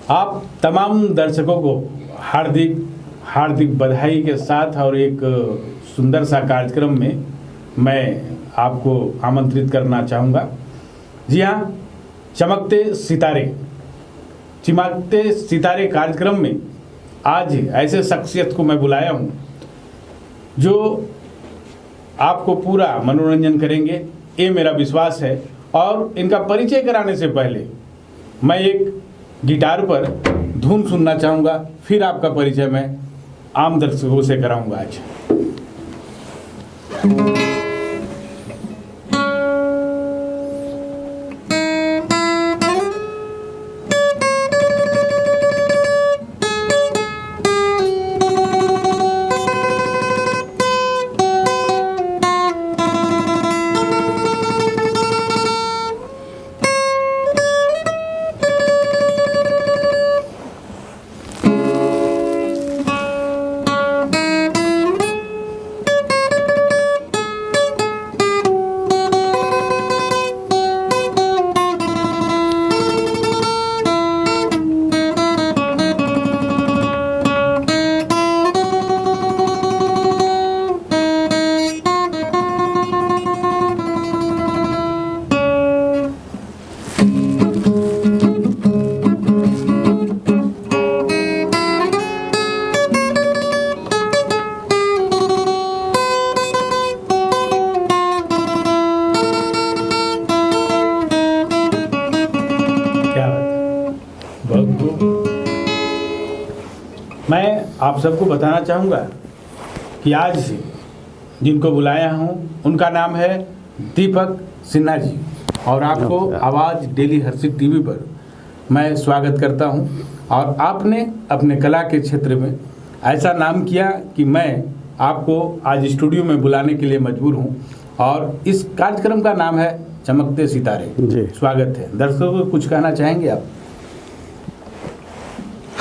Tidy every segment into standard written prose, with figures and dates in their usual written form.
आप तमाम दर्शकों को हार्दिक हार्दिक बधाई के साथ और एक सुंदर सा कार्यक्रम में मैं आपको आमंत्रित करना चाहूँगा। जी हाँ, चमकते सितारे कार्यक्रम में आज ऐसे शख्सियत को मैं बुलाया हूँ जो आपको पूरा मनोरंजन करेंगे, ये मेरा विश्वास है। और इनका परिचय कराने से पहले मैं एक गिटार पर धुन सुनना चाहूँगा, फिर आपका परिचय मैं आम दर्शकों से कराऊँगा आज। मैं आप सबको बताना चाहूँगा कि आज जिनको बुलाया हूँ उनका नाम है दीपक सिन्हा जी, और आपको आवाज़ डेली हर्षित टीवी पर मैं स्वागत करता हूँ। और आपने अपने कला के क्षेत्र में ऐसा नाम किया कि मैं आपको आज स्टूडियो में बुलाने के लिए मजबूर हूँ, और इस कार्यक्रम का नाम है चमकते सितारे। स्वागत है। दर्शकों को कुछ कहना चाहेंगे आप?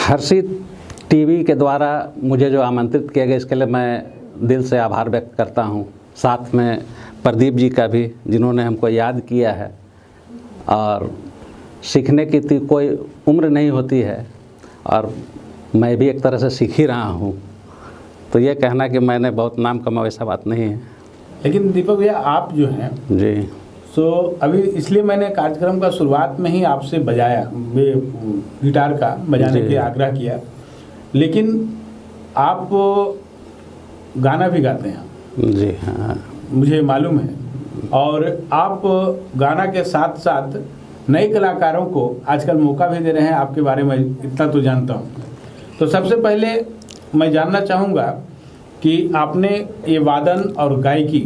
हर्षित टीवी के द्वारा मुझे जो आमंत्रित किया गया, इसके लिए मैं दिल से आभार व्यक्त करता हूं। साथ में प्रदीप जी का भी, जिन्होंने हमको याद किया है। और सीखने की कोई उम्र नहीं होती है, और मैं भी एक तरह से सीख ही रहा हूं। तो ये कहना कि मैंने बहुत नाम कमाया, ऐसा बात नहीं है। लेकिन दीपक भैया, आप जो हैं जी, सो अभी इसलिए मैंने कार्यक्रम का शुरुआत में ही आपसे गिटार का बजाने के आग्रह किया, लेकिन आप गाना भी गाते हैं। जी हाँ, मुझे मालूम है। और आप गाना के साथ साथ नए कलाकारों को आजकल मौका भी दे रहे हैं। आपके बारे में इतना तो जानता हूँ। तो सबसे पहले मैं जानना चाहूँगा कि आपने ये वादन और गायकी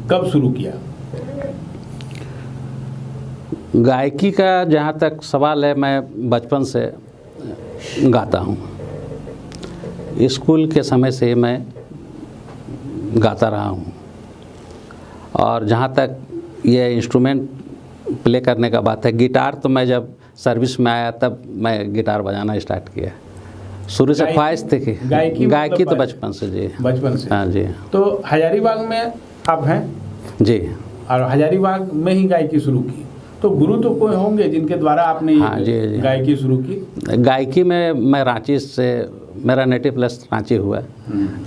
कब शुरू किया? गायकी का जहाँ तक सवाल है, मैं बचपन से गाता हूँ। स्कूल के समय से मैं गाता रहा हूँ। और जहाँ तक ये इंस्ट्रूमेंट प्ले करने का बात है, गिटार तो मैं जब सर्विस में आया तब मैं गिटार बजाना स्टार्ट किया। शुरू से ख्वाहिश थी कि गायकी तो बचपन से। जी, बचपन से। हाँ जी। तो हजारीबाग में आप हैं? जी। और हजारीबाग में ही गायकी शुरू की, तो गुरु तो कोई होंगे जिनके द्वारा आपने जी गायकी शुरू की? गायकी में मैं रांची से, मेरा नेटिव प्लेस रांची हुआ,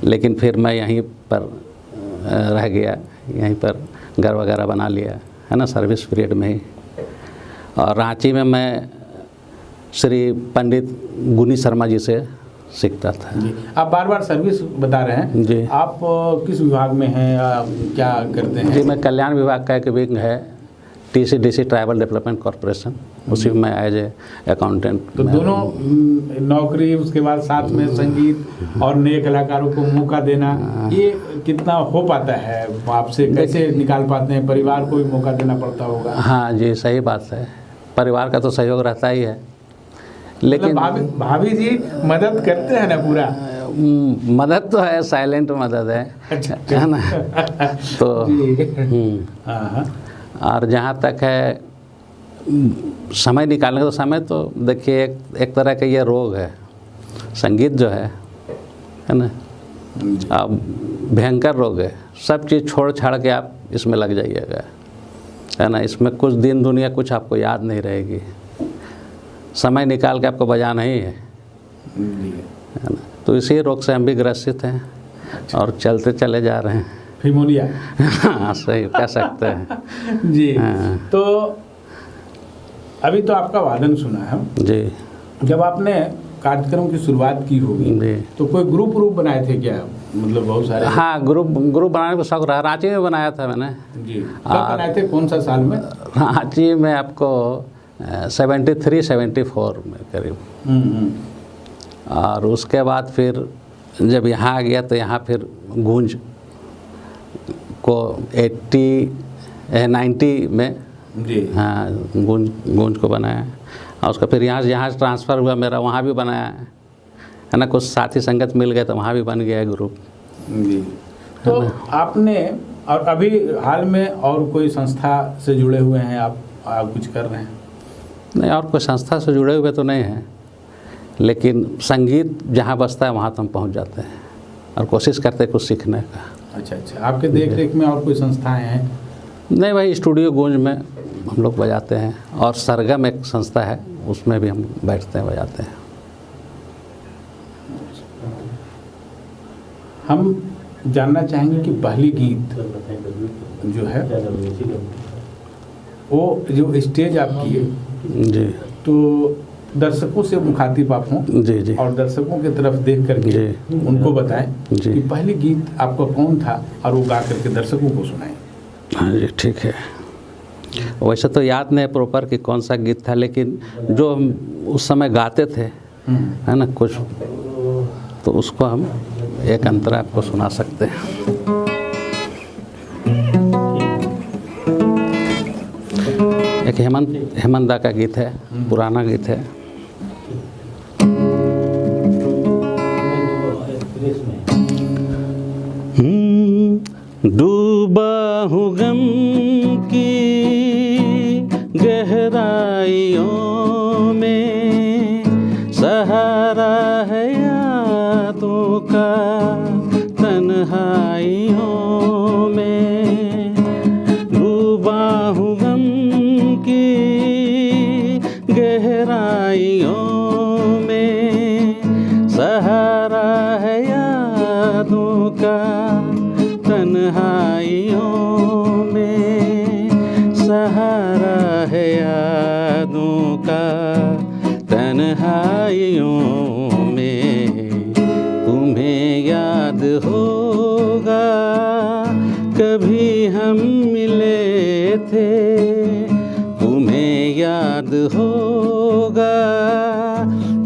लेकिन फिर मैं यहीं पर रह गया, यहीं पर घर वगैरह बना लिया है ना, सर्विस पीरियड में ही। और रांची में मैं श्री पंडित गुनी शर्मा जी से सीखता था। जी। आप बार बार सर्विस बता रहे हैं जी। आप किस विभाग में हैं, क्या करते हैं? जी, मैं कल्याण विभाग का एक विंग है, TCDC ट्राइबल डेवलपमेंट कॉरपोरेशन, उसी में एज ए अकाउंटेंट। तो दोनों नौकरी, उसके बाद साथ में संगीत और नए कलाकारों को मौका देना, ये कितना हो पाता है? आपसे कैसे निकाल पाते हैं? परिवार को भी मौका देना पड़ता होगा। हाँ जी, सही बात है। परिवार का तो सहयोग रहता ही है, लेकिन भाभी जी मदद करते हैं ना पूरा? मदद तो है, साइलेंट मदद है। अच्छा। है ना। तो और जहाँ तक है समय निकालने का, तो समय तो देखिए एक तरह का ये रोग है संगीत जो है ना, अब भयंकर रोग है। सब चीज़ छोड़ छाड़ के आप इसमें लग जाइएगा, है ना। इसमें कुछ दिन दुनिया कुछ आपको याद नहीं रहेगी। समय निकाल के आपको बजाना ही है जी। ना। तो इसी रोग से हम भी ग्रसित हैं और चलते चले जा रहे हैं। फिमोलिया। हाँ, सही कह सकते हैं। जी। हाँ। तो अभी तो आपका वादन सुना है। जी जब आपने कार्यक्रम की शुरुआत की होगी जी। तो कोई ग्रुप बनाए थे क्या, मतलब बहुत सारे? हाँ, ग्रुप बनाने का शौक रहा। रांची में बनाया था मैंने। जी। कब बनाए थे, कौन सा साल में? रांची में आपको 73-74 में करीब। और उसके बाद फिर जब यहाँ आ गया तो यहाँ फिर गूंज को 90 में जी। हाँ गूंज को बनाया। और उसका फिर यहाँ ट्रांसफ़र हुआ मेरा, वहाँ भी बनाया है ना। कुछ साथी संगत मिल गए तो वहाँ भी बन गया है ग्रुप। जी। तो आपने और अभी हाल में और कोई संस्था से जुड़े हुए हैं आप कुछ कर रहे हैं? नहीं, और कोई संस्था से जुड़े हुए तो नहीं हैं, लेकिन संगीत जहाँ बजता है वहाँ तो हम पहुँच जाते हैं और कोशिश करते हैं कुछ सीखने का। अच्छा। आपके देख रेख में और कोई संस्थाएं हैं? नहीं भाई, स्टूडियो गूंज में हम लोग बजाते हैं और सरगम एक संस्था है, उसमें भी हम बैठते हैं, बजाते हैं। हम जानना चाहेंगे कि पहली गीत जो है वो जो स्टेज आप किए, जी। तो दर्शकों से मुखातिब आप हों जी जी। और दर्शकों की तरफ देख करके जी। उनको बताएं जी। कि पहली गीत आपका कौन था और वो गा करके दर्शकों को सुनाएं। हाँ जी, ठीक है। वैसे तो याद नहीं प्रॉपर कि कौन सा गीत था, लेकिन जो हम उस समय गाते थे है ना कुछ, तो उसको हम एक अंतरा आपको सुना सकते हैं। एक हेमंत दा का गीत है, पुराना गीत है। डूबा हूँ गम की गहराइयों में, सहारा है यादों का तन्हाइयों में। डूबा हूँ गम की गहराइयों में, सहारा है यादों का तन्हाइयों में, सहारा है यादों का तन्हाइयों में। तुम्हें याद होगा कभी हम मिले थे, तुम्हें याद होगा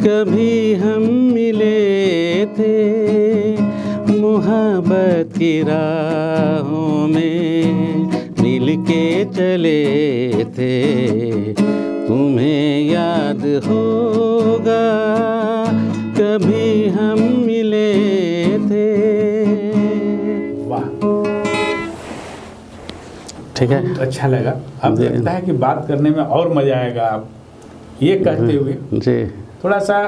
कभी हम मिले थे, मोहब्बत की राहों में मिल के चले थे। तुम्हें याद होगा कभी हम मिले थे। वाह, ठीक है, बहुत अच्छा लगा। अब लगता है कि बात करने में और मजा आएगा। आप ये कहते हुए जी थोड़ा सा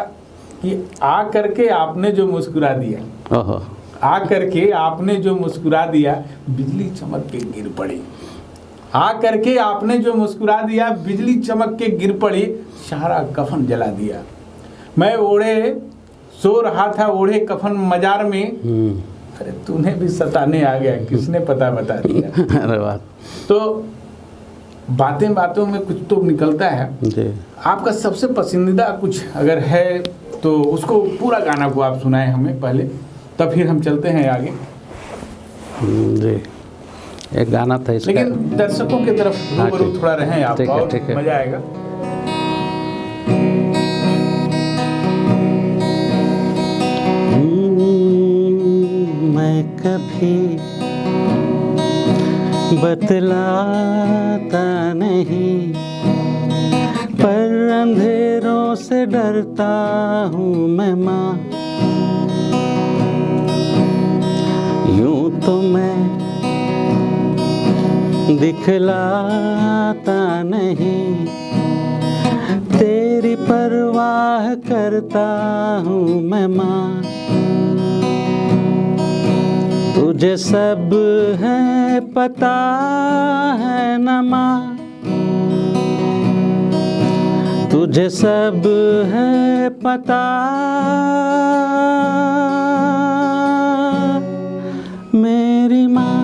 कि आ करके आपने जो मुस्कुरा दिया, ओहो, आ करके आपने जो मुस्कुरा दिया, बिजली चमक के गिर पड़ी। आ करके आपने जो मुस्कुरा दिया, बिजली चमक के गिर पड़ी, सारा कफन जला दिया। मैं ओढ़े सो रहा था ओढ़े कफन मजार में, अरे तूने भी सताने आ गया, किसने पता बता दिया। अरे वाह। तो बातें बातों में कुछ तो निकलता है। जी। आपका सबसे पसंदीदा कुछ अगर है तो उसको पूरा गाना को आप सुनाएं हमें पहले, तब फिर हम चलते हैं आगे। जी, एक गाना था इसका, लेकिन दर्शकों की तरफ हाँ, रूबरू ठीक। थोड़ा रहें आप, ठीक है, और ठीक है। मजा आएगा। मैं कभी बतलाता नहीं, पर अंधेरों से डरता हूँ मैं माँ। यूं तो मैं दिखलाता नहीं, तेरी परवाह करता हूँ मैं माँ। तुझे सब है पता है न माँ, तुझे सब है पता मेरी माँ,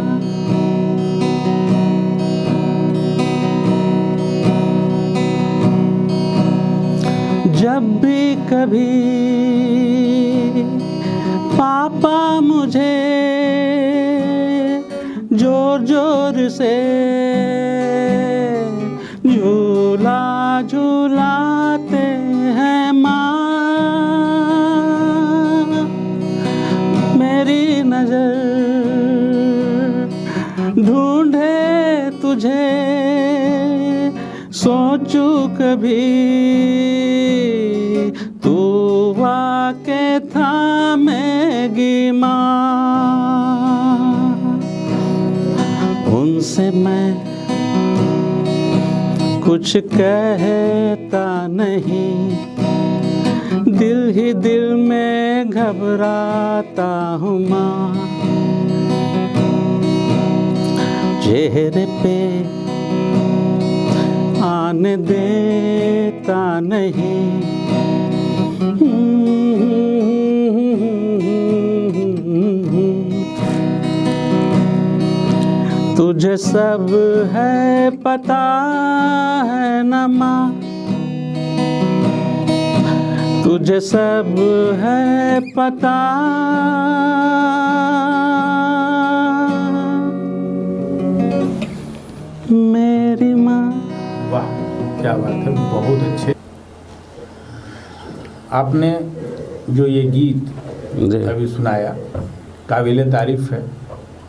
जब भी कभी पापा मुझे जोर जोर से झूला झूलाते हैं माँ, मेरी नजर ढूंढे तुझे, सोचूं कभी तू आके थामेगी माँ। उनसे मैं कुछ कहता नहीं, दिल ही दिल में घबराता हूँ माँ, चेहरे पे आने देता नहीं। तुझे सब है पता है न माँ, तुझे सब है पता मेरी माँ। वाह, क्या बात है, बहुत अच्छे। आपने जो ये गीत अभी सुनाया काबिले तारीफ है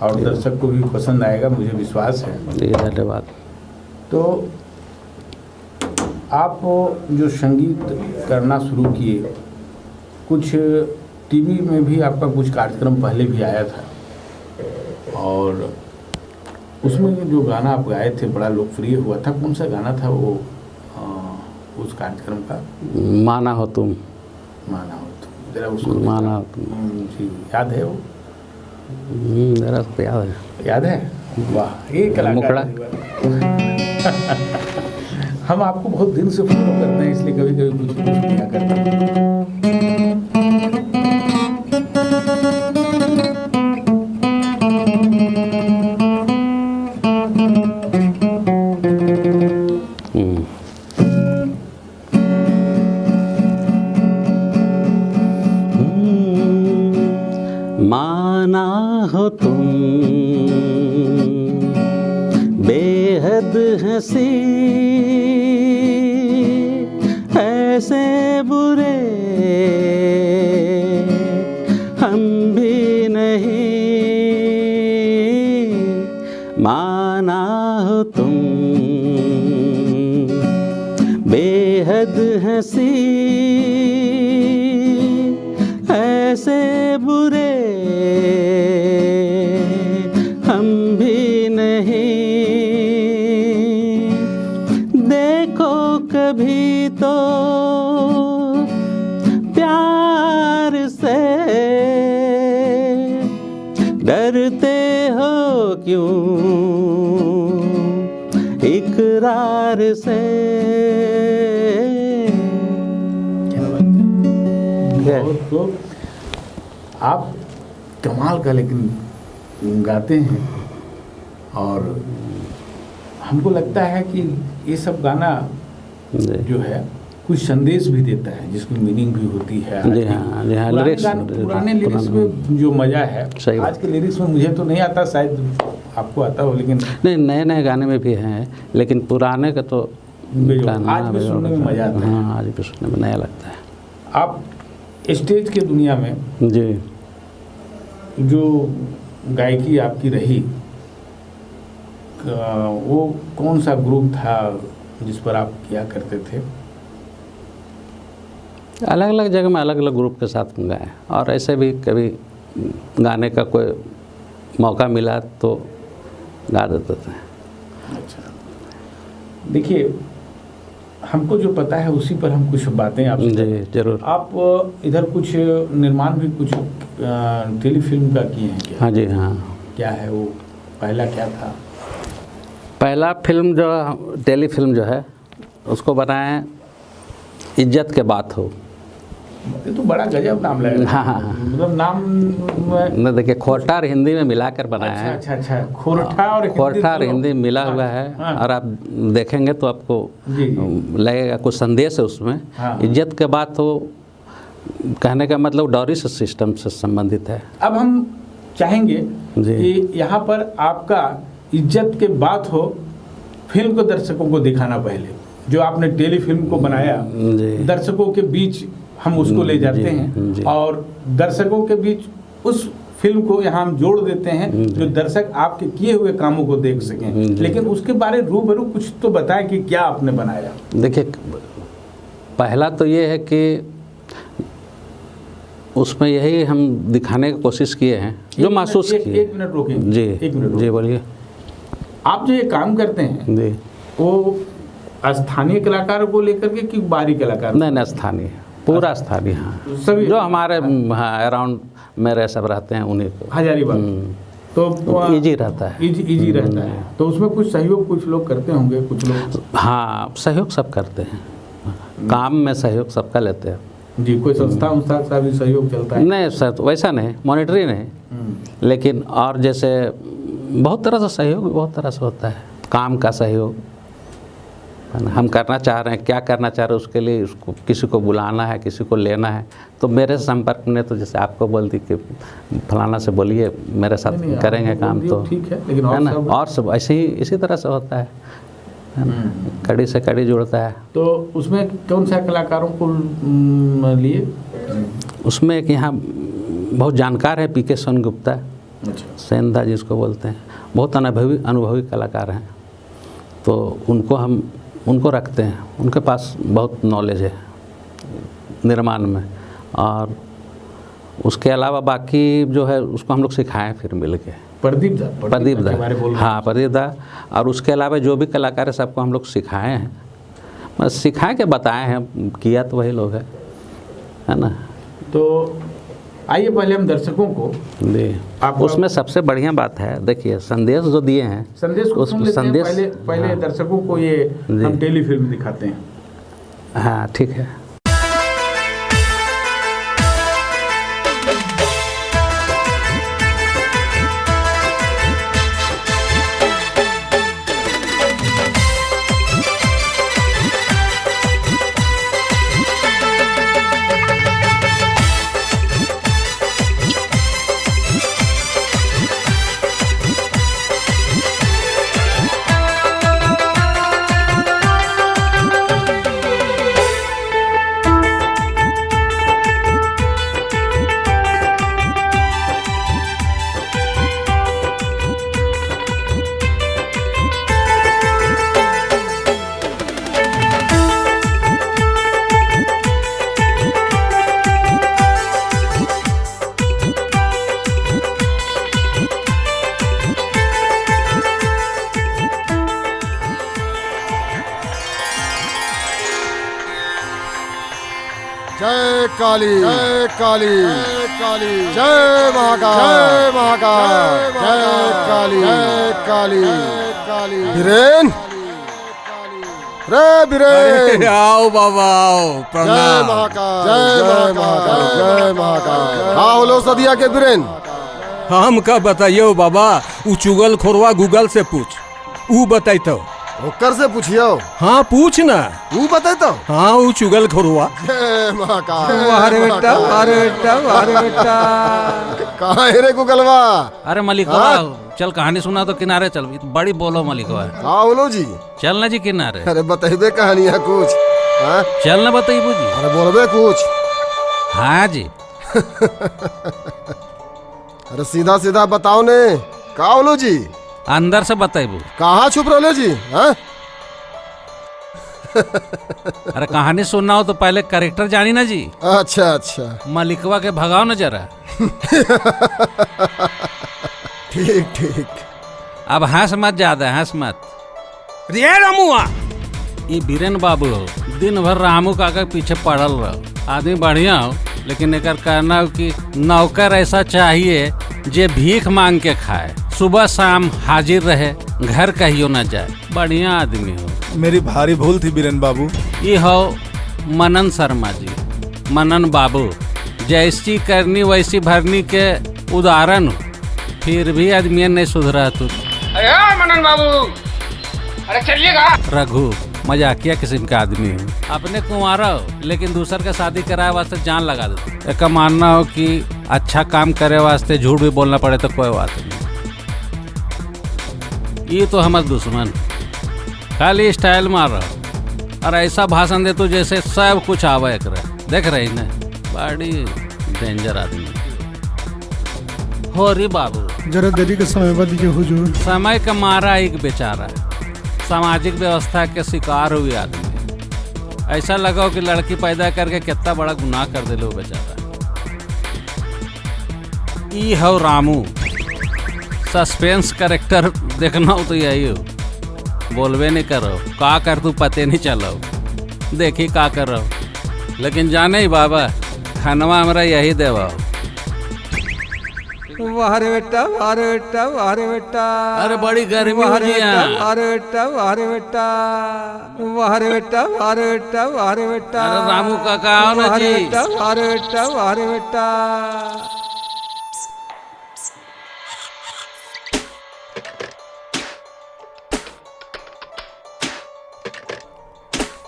और दर्शक को भी पसंद आएगा, मुझे विश्वास है। धन्यवाद। तो आप जो संगीत करना शुरू किए, कुछ टीवी में भी आपका कुछ कार्यक्रम पहले भी आया था और उसमें जो गाना आप गाए थे बड़ा लोकप्रिय हुआ था। कौन सा गाना था वो उस कार्यक्रम का? माना हो तुम। माना हो तुम, जरा उसको माना हो तुम जी याद है वो? जरा तो याद है। याद है? वाह, ये कलाकार हम आपको बहुत दिन से फॉलो करते हैं, इसलिए कभी कभी कुछ किया करते हैं। माना हो तुम बेहद हंसी, ऐसे बुरे हम भी नहीं। माना हो तुम बेहद हंसी, ऐसे बुरे हम भी नहीं। देखो कभी तो प्यार से डरते हो क्यों इकरार से। तो आप कमाल का लेकिन गाते हैं और हमको लगता है कि ये सब गाना जो है कुछ संदेश भी देता है, जिसकी मीनिंग भी होती है। जी हाँ, जी हाँ। पुराने लिरिक्स में जो मज़ा है आज के लिरिक्स में मुझे तो नहीं आता, शायद आपको आता हो, लेकिन नहीं, नए नए गाने में भी हैं, लेकिन पुराने का तो आज भी सुनने में मज़ा आता है। हाँ, आज भी सुनने में नया लगता है। आप स्टेज की दुनिया में जी जो गायकी आपकी रही, वो कौन सा ग्रुप था जिस पर आप किया करते थे? अलग अलग जगह में अलग अलग ग्रुप के साथ गाए, और ऐसे भी कभी गाने का कोई मौका मिला तो गा देते थे। अच्छा, देखिए हमको जो पता है उसी पर हम कुछ बातें आपसे। जी जरूर। आप इधर कुछ निर्माण भी कुछ टेलीफिल्म का किए हैं क्या? हाँ जी हाँ। क्या है वो, पहला क्या था? पहला फिल्म जो टेलीफिल्म जो है उसको बनाए इज्जत के बात हो। ये तो बड़ा गजब नाम लग रहा है। हाँ। मतलब नाम न देखिए, खोरठा और हिंदी में मिलाकर बनाया है। अच्छा, खोरठा और खोरठा और हिंदी मिला हुआ है। हाँ। और आप देखेंगे तो आपको जी। लगेगा कुछ संदेश है उसमें। हाँ। इज्जत के बात हो, कहने का मतलब डॉरी सिस्टम से संबंधित है। अब हम चाहेंगे जी। कि यहाँ पर आपका इज्जत के बात हो, फिल्म को दर्शकों को दिखाना पहले, जो आपने टेलीफिल्म को बनाया, जी। दर्शकों के बीच हम उसको ले जाते जी, हैं जी। और दर्शकों के बीच उस फिल्म को यहाँ हम जोड़ देते हैं जो दर्शक आपके किए हुए कामों को देख सकें। लेकिन उसके बारे रूबरू कुछ तो बताएं कि क्या आपने बनाया। देखिए, पहला तो ये है कि उसमें यही हम दिखाने की कोशिश किए हैं जो महसूस किए। एक मिनट रोकें जी। एक मिनट जी बोलिए। आप जो ये काम करते हैं जी। वो स्थानीय कलाकारों को लेकर के कि बाहरी कलाकार? नहीं, स्थानीय, पूरा स्थानीय। हाँ, सभी जो हमारे हाँ अराउंड मेरे सब रहते हैं उन्हीं को। हजारीबाग तो इजी रहता है। इजी रहता है। तो उसमें कुछ सहयोग कुछ लोग करते होंगे, कुछ लोग? हाँ, सहयोग सब करते हैं, काम में सहयोग सबका लेते हैं। जी। कोई संस्था का भी सहयोग चलता है? नहीं सर, वैसा नहीं, मॉनिटरी नहीं, लेकिन और जैसे बहुत तरह से सहयोग, बहुत तरह से होता है। काम का सहयोग, हम करना चाह रहे हैं, क्या करना चाह रहे हैं, उसके लिए उसको किसी को बुलाना है, किसी को लेना है, तो मेरे संपर्क में तो जैसे आपको बोल दी कि फलाना से बोलिए, मेरे साथ करेंगे काम, तो ठीक है। लेकिन है ना, और सब ऐसे ही इसी तरह से होता है ना, कड़ी से कड़ी जुड़ता है। तो उसमें कौन सा कलाकारों को लिए? उसमें एक यहाँ बहुत जानकार है पीके सोन गुप्ता, सेंधा जिसको बोलते हैं, बहुत अनुभवी कलाकार हैं। तो उनको रखते हैं, उनके पास बहुत नॉलेज है निर्माण में। और उसके अलावा बाकी जो है उसको हम लोग सिखाएं फिर मिल के। प्रदीप दा हाँ, प्रदीप दा। और उसके अलावा जो भी कलाकार है सबको हम लोग सिखाए हैं, बस सिखा के बताए हैं, किया तो वही लोग है ना। तो आइए पहले हम दर्शकों को जी, उसमें सबसे बढ़िया बात है, देखिए संदेश जो दिए हैं, संदेश को सुन लेते हैं। पहले हाँ। दर्शकों को ये हम टेलीफिल्म दिखाते हैं। हाँ ठीक है। जय काली, जय काली, जय काली, जय महाकाल, जय महाकाल, जय काली, जय काली, काली। बीरेन, रे बीरेन, आओ बाबा आओ, जय महाकाल, जय महाकाल, जय महाकाल। आओ लो सदिया के बीरेन। हम का बताइयो बाबा, उ चुगल खोरवा गूगल से पूछ, उ बताइतो। ओकर से पूछियो। हाँ पूछ ना, उ बताइतो। हाँ उ चुगल खोरवा। जय महाकाल। अरे बेटा, अरे बेटा, अरे बेटा। कहाँ है रे गूगलवा? अरे मलिकवा, चल कहानी सुना तो किनारे चल, बड़ी बोलो मलिकवा। आओ लो जी, चल ना जी किनारे। अरे बताइबे कहानियाँ कुछ। हाँ? चल ना बताइबो जी। अरे बोलबे कुछ। हाँ जी। अरे सीधा सीधा बताओ ने, का बोलो जी? अंदर से बताइबो। कहाँ छुप रहे जी? हाँ? अरे कहानी सुनना हो तो पहले कैरेक्टर जानी ना जी। अच्छा अच्छा, मलिकवा के भगाओ ना जरा। ठीक ठीक। अब हंस मत, ज्यादा हंस मत। रे रामुआ, ये बीरेन बाबू हो, दिन भर रामू काका के पीछे पड़ल रहो। आदमी बढ़िया हो, लेकिन एकर कहना हो कि नौकर ऐसा चाहिए जे भीख मांग के खाए, सुबह शाम हाजिर रहे, घर कहियो न जाए। बढ़िया आदमी हो। मेरी भारी भूल थी बीरेन बाबू। ये हो मनन शर्मा जी, मनन बाबू, जैसी करनी वैसी भरनी के उदाहरण हो, फिर भी आदमी नहीं सुधरा तू। अरे मनन बाबू, अरे चलिएगा। रघु, मजाकिया किस्म का आदमी हूँ, अपने कुंवारा हो लेकिन दूसर का शादी कराए वास्ते जान लगा दो। एक मानना हो कि अच्छा काम करे वास्ते झूठ भी बोलना पड़े तो कोई बात नहीं। ये तो हमारे दुश्मन, खाली स्टाइल मार रहा हो और ऐसा भाषण दे तो जैसे सब कुछ आवा एक रहा। देख रही ना, बड़ी डेंजर आदमी हो रे बाबू। जरा देरी का समय बता दीजिए हुजूर। समय का मारा एक बेचारा, सामाजिक व्यवस्था के शिकार हुए आदमी। ऐसा लगा कि लड़की पैदा करके कितना बड़ा गुनाह कर दे लो बेचारा। ई हो रामू, सस्पेंस कैरेक्टर देखना हो तो यही हो, बोलवे नहीं करो, का कर तू पते नहीं चलो, देखी का कर रहो। लेकिन जाने ही बाबा, खानवा हमारा यही देवा। वाह रे बेटा, वाह रे बेटा, वाह रे बेटा। अरे बड़ी गर्मी वाह हो रे जी बेटा, यहाँ। वाह रे बेटा, वाह रे बेटा, वाह रे बेटा, वाह रे बेटा, वाह रे बेटा। अरे रामू काका आओ ना वाह रे जी। बेटा, वाह रे बेटा, वाह रे बेटा।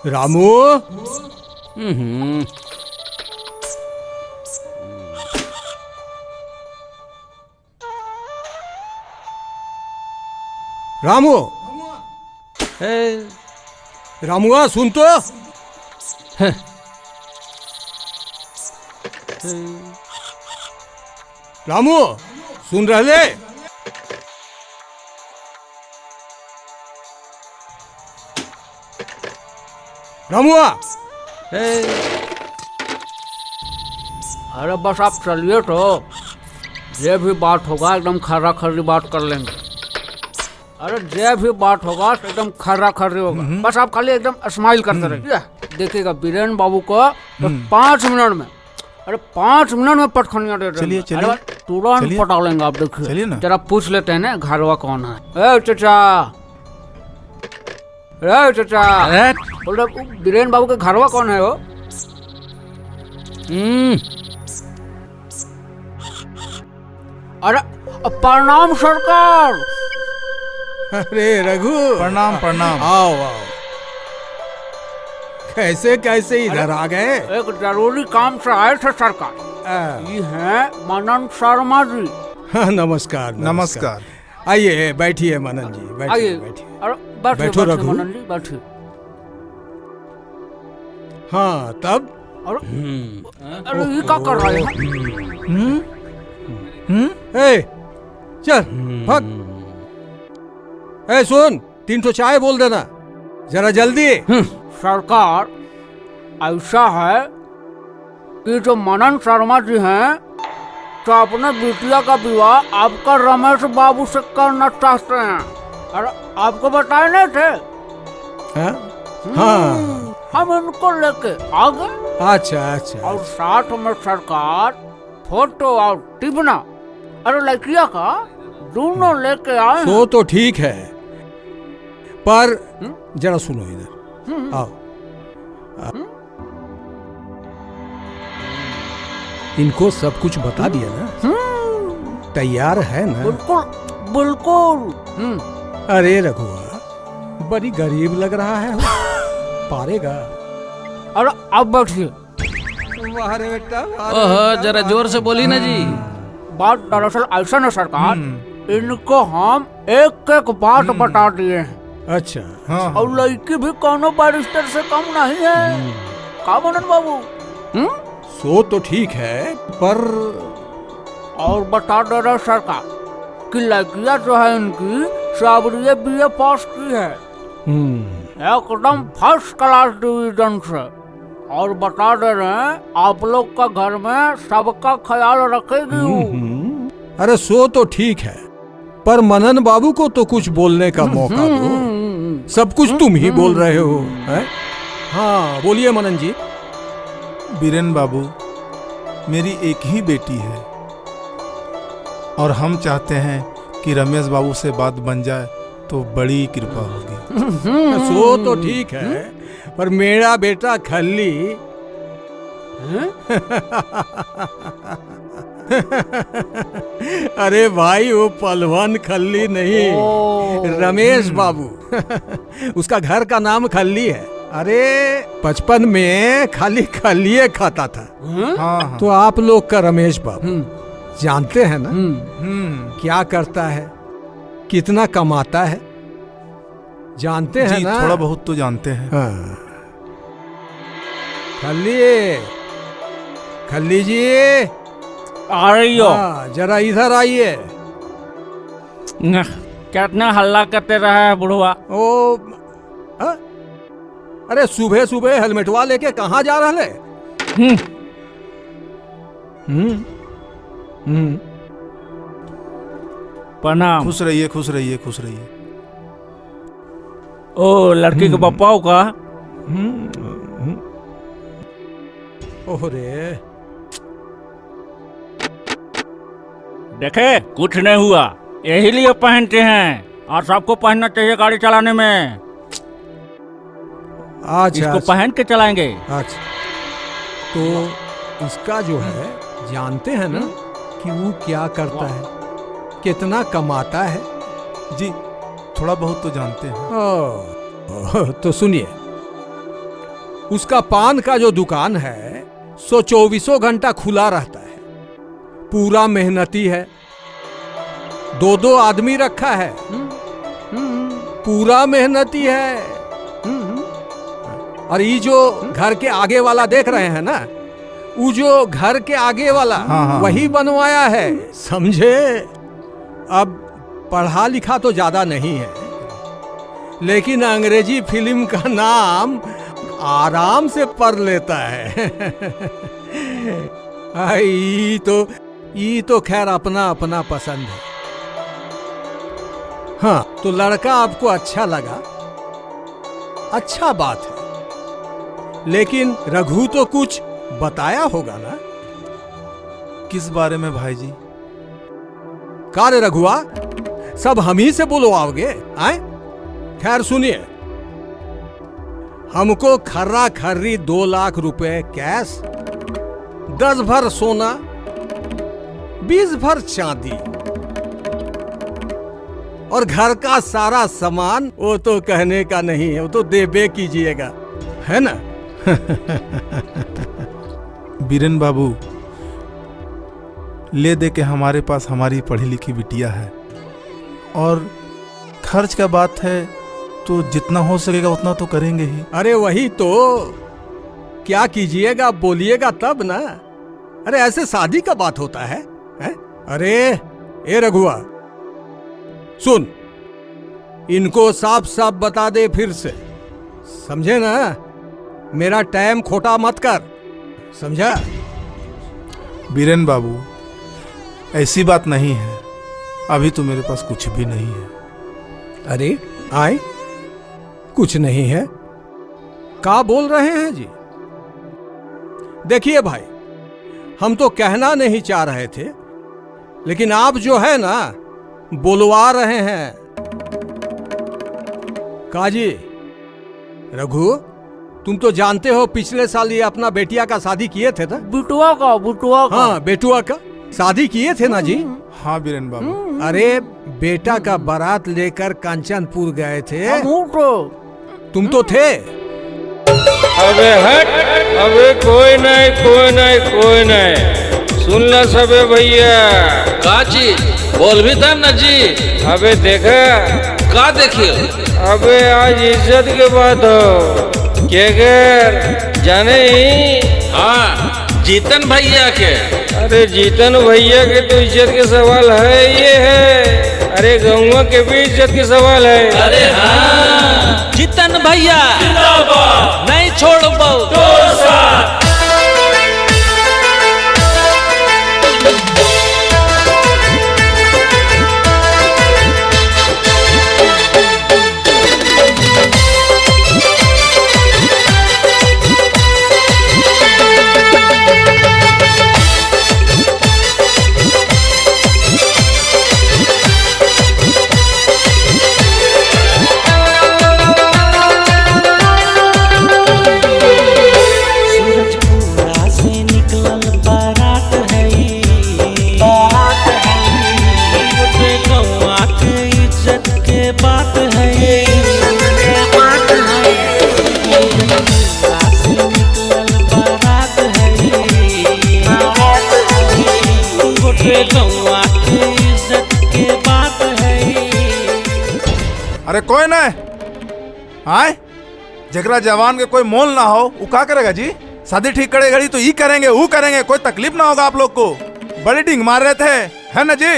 रामू, हम्म। रामू, हे, रामुआ सुन तो। रामू सुन रहे? रामुआ, हे। अरे बस आप चलिए तो, ये भी बात होगा एकदम खर्रा खर्री बात कर लेंगे। अरे जो भी बात होगा एकदम खर्रा खर्री होगा। बस आप खाली एकदम स्माइल करते रहिए। देखिएगा वीरेन बाबू को तो 5 मिनट में, अरे 5 मिनट में पटखनिया दे देंगे। अरे बस तुरंत पटा लेंगे। आप देखिए, जरा पूछ लेते हैं ना घरवा कौन है। ए चाचा, ए चाचा, बोल रहे वीरेन बाबू के घरवा कौन है वो? अरे प्रणाम सरकार। अरे रघु, प्रणाम प्रणाम। आओ आओ। कैसे कैसे इधर आ गए? एक जरूरी काम से आए थे सरकार। ये हैं मनन शर्मा जी। हाँ, नमस्कार नमस्कार। आइए बैठिए मनन जी, बैठिए आइए। बैठिए। अरे बैठिए, बैठो बैठिए रघु। मनन जी, बैठिए। हाँ तब? अरे ये क्या कर रहे हैं? ए, चल भाग। ए सुन, 3 चाय बोल देना जरा जल्दी। सरकार, ऐसा है कि जो मनन शर्मा जी हैं तो अपने बिटिया का विवाह आपका रमेश बाबू से करना चाहते हैं। अरे आपको बताए नहीं थे? हाँ हाँ, हम इनको लेके आ गए अच्छा अच्छा। और साथ में सरकार फोटो और टिपना, अरे लड़किया का दोनों लेके आए तो हैं। तो ठीक है, पर जरा सुनो इधर आओ। इनको सब कुछ बता दिया ना? तैयार है ना? बिल्कुल बिल्कुल। अरे रघुआ, बड़ी गरीब लग रहा है, पारेगा? अरे अब बैठिए। वाह रे बेटा, ओहो, जरा जोर से बोली ना जी। बात दरअसल ऐसा है सरकार, इनको हम एक एक बात बता दिए हैं। अच्छा और लड़की भी कोनो बैरिस्टर से कम नहीं है। का मनन बाबू? सो तो ठीक है, पर और बता दे रहे सरकार कि लड़कियां जो है इनकी साबरिये BA पास की है, एकदम फर्स्ट क्लास डिवीजन से। और बता दे रहे हैं आप लोग का घर में सबका ख्याल रखेगी वो। अरे सो तो ठीक है, पर मनन बाबू को तो कुछ बोलने का मौका दो। सब कुछ तुम ही बोल रहे हो, हैं? हाँ बोलिए मनन जी। बीरेन बाबू, मेरी एक ही बेटी है और हम चाहते हैं कि रमेश बाबू से बात बन जाए तो बड़ी कृपा होगी। सो तो ठीक है, पर मेरा बेटा खल्ली अरे भाई वो पहलवान खल्ली नहीं, रमेश बाबू उसका घर का नाम खल्ली है। अरे बचपन में खाली खल्लिए खाता था। हाँ तो आप लोग का रमेश बाबू जानते हैं ना क्या करता है, कितना कमाता है, जानते हैं जी, ना? थोड़ा बहुत तो जानते हैं। हाँ। खल्ली जी आ रही हो? जरा इधर आइए। कितना हल्ला करते रहा है बुढ़वा। ओ हाँ? अरे सुबह सुबह हेलमेटवा लेके कहाँ जा रहे? प्रणाम। खुश रहिए, खुश रहिए, खुश रहिए। ओ लड़की के पप्पा का। ओरे देखे कुछ नहीं हुआ, यही लिए पहनते हैं और सबको पहनना चाहिए गाड़ी चलाने में। अच्छा, इसको पहन के चलाएंगे। अच्छा तो इसका जो है जानते हैं ना कि वो क्या करता है, कितना कमाता है? जी थोड़ा बहुत तो जानते हैं। तो सुनिए, उसका पान का जो दुकान है सो 24 घंटा खुला रहता है, पूरा मेहनती है, 2 आदमी रखा है, पूरा मेहनती है। और ये जो घर के आगे वाला देख रहे हैं ना, वो जो घर के आगे वाला हाँ। वही बनवाया है, समझे? अब पढ़ा लिखा तो ज्यादा नहीं है, लेकिन अंग्रेजी फिल्म का नाम आराम से पढ़ लेता है। ये तो खैर अपना अपना पसंद है। हाँ तो लड़का आपको अच्छा लगा, अच्छा बात है, लेकिन रघु तो कुछ बताया होगा ना? किस बारे में भाई जी? का रे रघुआ, सब हम ही से बुलवाओगे? आए खैर सुनिए, हमको खर्रा खर्री 2 लाख रुपए कैश, 10 भर सोना, 20 भर चांदी और घर का सारा सामान, वो तो कहने का नहीं है, वो तो देबे कीजिएगा, है ना? बीरेन बाबू, ले दे के हमारे पास हमारी पढ़ी लिखी बिटिया है, और खर्च का बात है तो जितना हो सकेगा उतना तो करेंगे ही। अरे वही तो, क्या कीजिएगा बोलिएगा तब ना। अरे ऐसे शादी का बात होता है, हैं? अरे ए रघुआ सुन, इनको साफ साफ बता दे फिर से, समझे ना? मेरा टाइम खोटा मत कर, समझा? बीरेन बाबू, ऐसी बात नहीं है, अभी तो मेरे पास कुछ भी नहीं है। अरे आए, कुछ नहीं है? क्या बोल रहे हैं जी? देखिए भाई, हम तो कहना नहीं चाह रहे थे, लेकिन आप जो है ना बुलवा रहे हैं। काजी रघु, तुम तो जानते हो पिछले साल ये अपना बेटिया का शादी किए थे ना? बुटुआ का। हाँ बेटुआ का शादी किए थे ना जी? हाँ बीरेन बाबू। अरे बेटा का बारात लेकर कांचनपुर गए थे, तुम तो थे। अबे हट, अबे कोई नहीं, सुन ला सबे भैया। का जी बोल भी तब ना जी। अबे देखा का देखियो? अबे आज इज्जत के बात हो, के घर जाने ही? हाँ जीतन भैया के। अरे जीतन भैया के तो इज्जत के सवाल है, ये है, अरे गौवा के भी इज्जत के सवाल है। अरे हाँ जीतन भैया नहीं छोड़ो। अरे कोई ना आए जगरा जवान के कोई मोल ना हो वो क्या करेगा जी? शादी ठीक करे घड़ी तो ये करेंगे वो करेंगे, कोई तकलीफ ना होगा आप लोग को। बड़ी डिंग मार रहे थे है ना जी?